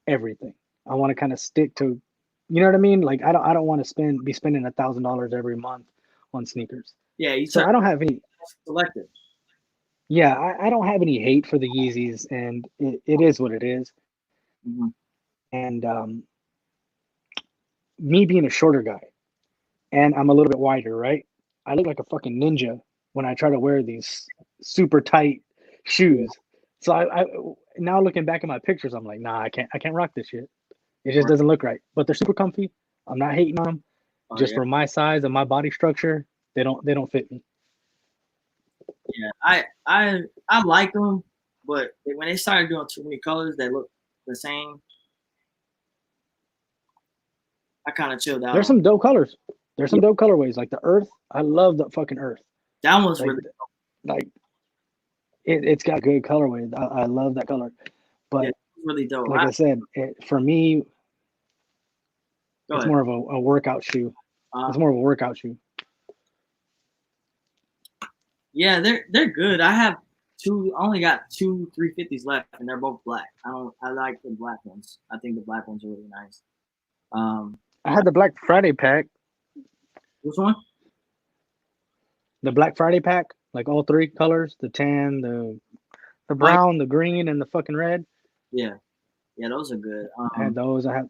everything. I want to kind of stick to, you know what I mean? Like I don't want to be spending $1,000 every month on sneakers. Yeah, so I don't have any selective. Yeah, I don't have any hate for the Yeezys, and it is what it is. Mm-hmm. And me being a shorter guy, and I'm a little bit wider, right? I look like a fucking ninja when I try to wear these super tight shoes. So I now looking back at my pictures, I'm like, nah, I can't rock this shit. It just Right. doesn't look right. But they're super comfy. I'm not hating on them. Oh, Just yeah. for my size and my body structure, they don't fit me. Yeah, I like them, but when they started doing too many colors that look the same, I kind of chilled out. There's some dope colors. There's some dope colorways like the Earth. I love the fucking Earth. That one's Like, really like it's got good colorways. I love that color. But really dope. like I said, for me, Go it's ahead. more of a workout shoe. It's more of a workout shoe. Yeah, they're good. I only got 2 350s left, and they're both black. I like the black ones. I think the black ones are really nice. I had the Black Friday pack. Which one? The Black Friday pack, like all three colors: the tan, the brown, the green, and the fucking red. Yeah, those are good. I had those. I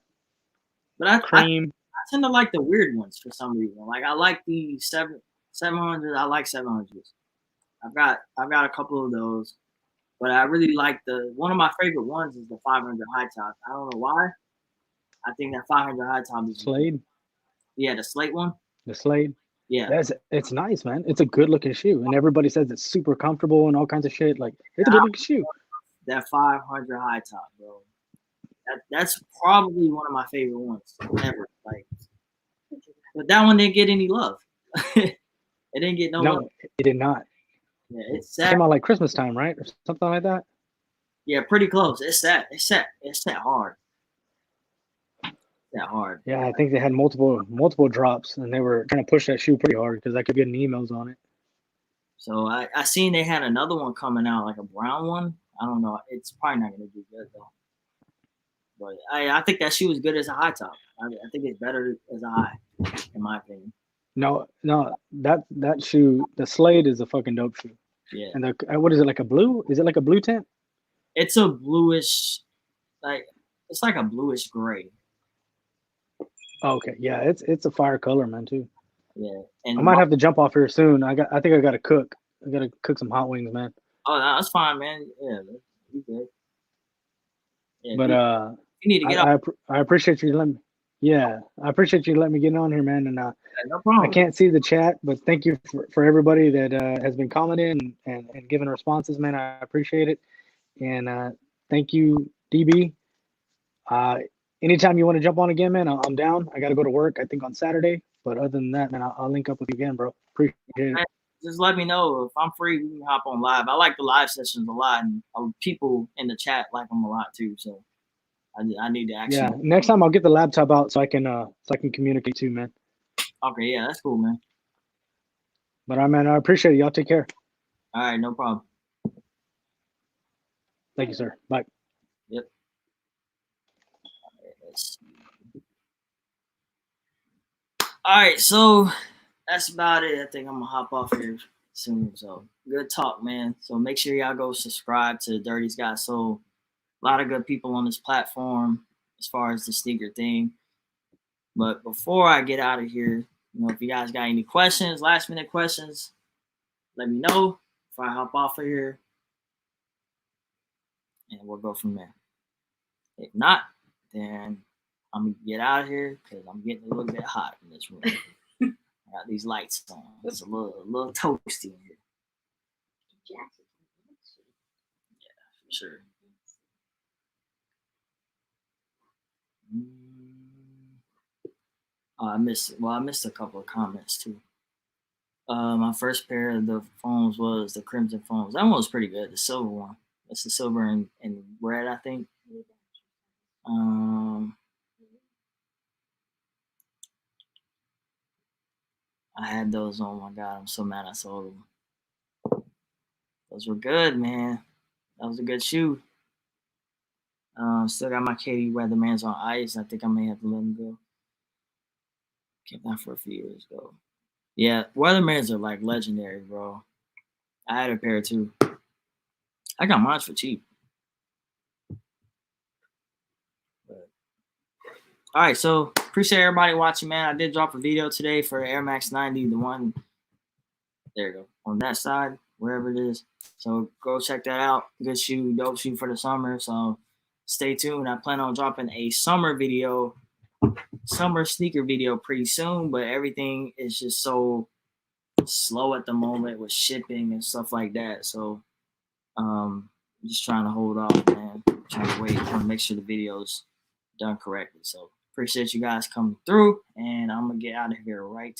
had cream. I tend to like the weird ones for some reason. Like I like the 700. I like 700s. I've got a couple of those, but I really like one of my favorite ones is the 500 high top. I don't know why. I think that 500 high top is Slade. Yeah, the slate one. The Slade. Yeah, it's nice, man. It's a good looking shoe, and everybody says it's super comfortable and all kinds of shit. Like it's a good looking shoe. That 500 high top, bro. That's probably one of my favorite ones ever. Like, but that one didn't get any love. It didn't get no love. It did not. Yeah, it's sad. It came out like Christmas time, right, or something like that. Yeah, pretty close. It's set hard. That hard. Yeah, I think they had multiple drops, and they were trying to push that shoe pretty hard because I kept getting emails on it. So I seen they had another one coming out, like a brown one. I don't know. It's probably not gonna do good though. But I think that shoe is good as a high top. I think it's better as a high, in my opinion. No, that shoe, the Slade is a fucking dope shoe. Yeah. And what is it, like a blue? Is it like a blue tint? It's a bluish, it's like a bluish gray. Oh, okay, yeah, it's a fire color, man, too. Yeah, and I might have to jump off here soon. I think I gotta cook. I gotta cook some hot wings, man. Oh, that's fine, man. Yeah, you good. Yeah, but you need to get off. I appreciate you letting me. Yeah, I appreciate you letting me get on here, man. And no problem. I can't see the chat, but thank you for everybody that has been commenting and giving responses, man. I appreciate it. And thank you, DB. Anytime you want to jump on again, man, I'm down. I got to go to work, I think, on Saturday. But other than that, man, I'll link up with you again, bro. Appreciate it. Just let me know if I'm free. We can hop on live. I like the live sessions a lot, and people in the chat like them a lot too. So I need to actually. Yeah, next time I'll get the laptop out so I can communicate too, man. Okay, yeah, that's cool, man. But man, I appreciate it. Y'all take care. All right, no problem. Thank you, sir. Bye. Yep. Let's see. All right, so that's about it. I think I'm gonna hop off here soon. So good talk, man. So make sure y'all go subscribe to Dirty's Got Soul. A lot of good people on this platform as far as the sneaker thing. But before I get out of here, if you guys got any questions, last minute questions, let me know if I hop off of here. And we'll go from there. If not, then I'm going to get out of here because I'm getting a little bit hot in this room. I got these lights on. It's a little toasty in here. Yeah, for sure. I missed a couple of comments too. My first pair of the phones was the Crimson phones. That one was pretty good. The silver one. That's the silver and red, I think. I had those. Oh my god, I'm so mad I sold them. Those were good, man. That was a good shoe. Still got my Katie Weathermans on ice. I think I may have to let them go. Kept that for a few years ago. Yeah, Weathermans are like legendary, bro. I had a pair too. I got mine for cheap. But, all right, so appreciate everybody watching, man. I did drop a video today for Air Max 90, the one, there you go, on that side, wherever it is. So go check that out. Good shoe, dope shoe for the summer. So stay tuned. I plan on dropping a summer sneaker video pretty soon, but everything is just so slow at the moment with shipping and stuff like that. So just trying to hold off, man. Trying to wait, trying to make sure the video's done correctly. So appreciate you guys coming through, and I'm gonna get out of here right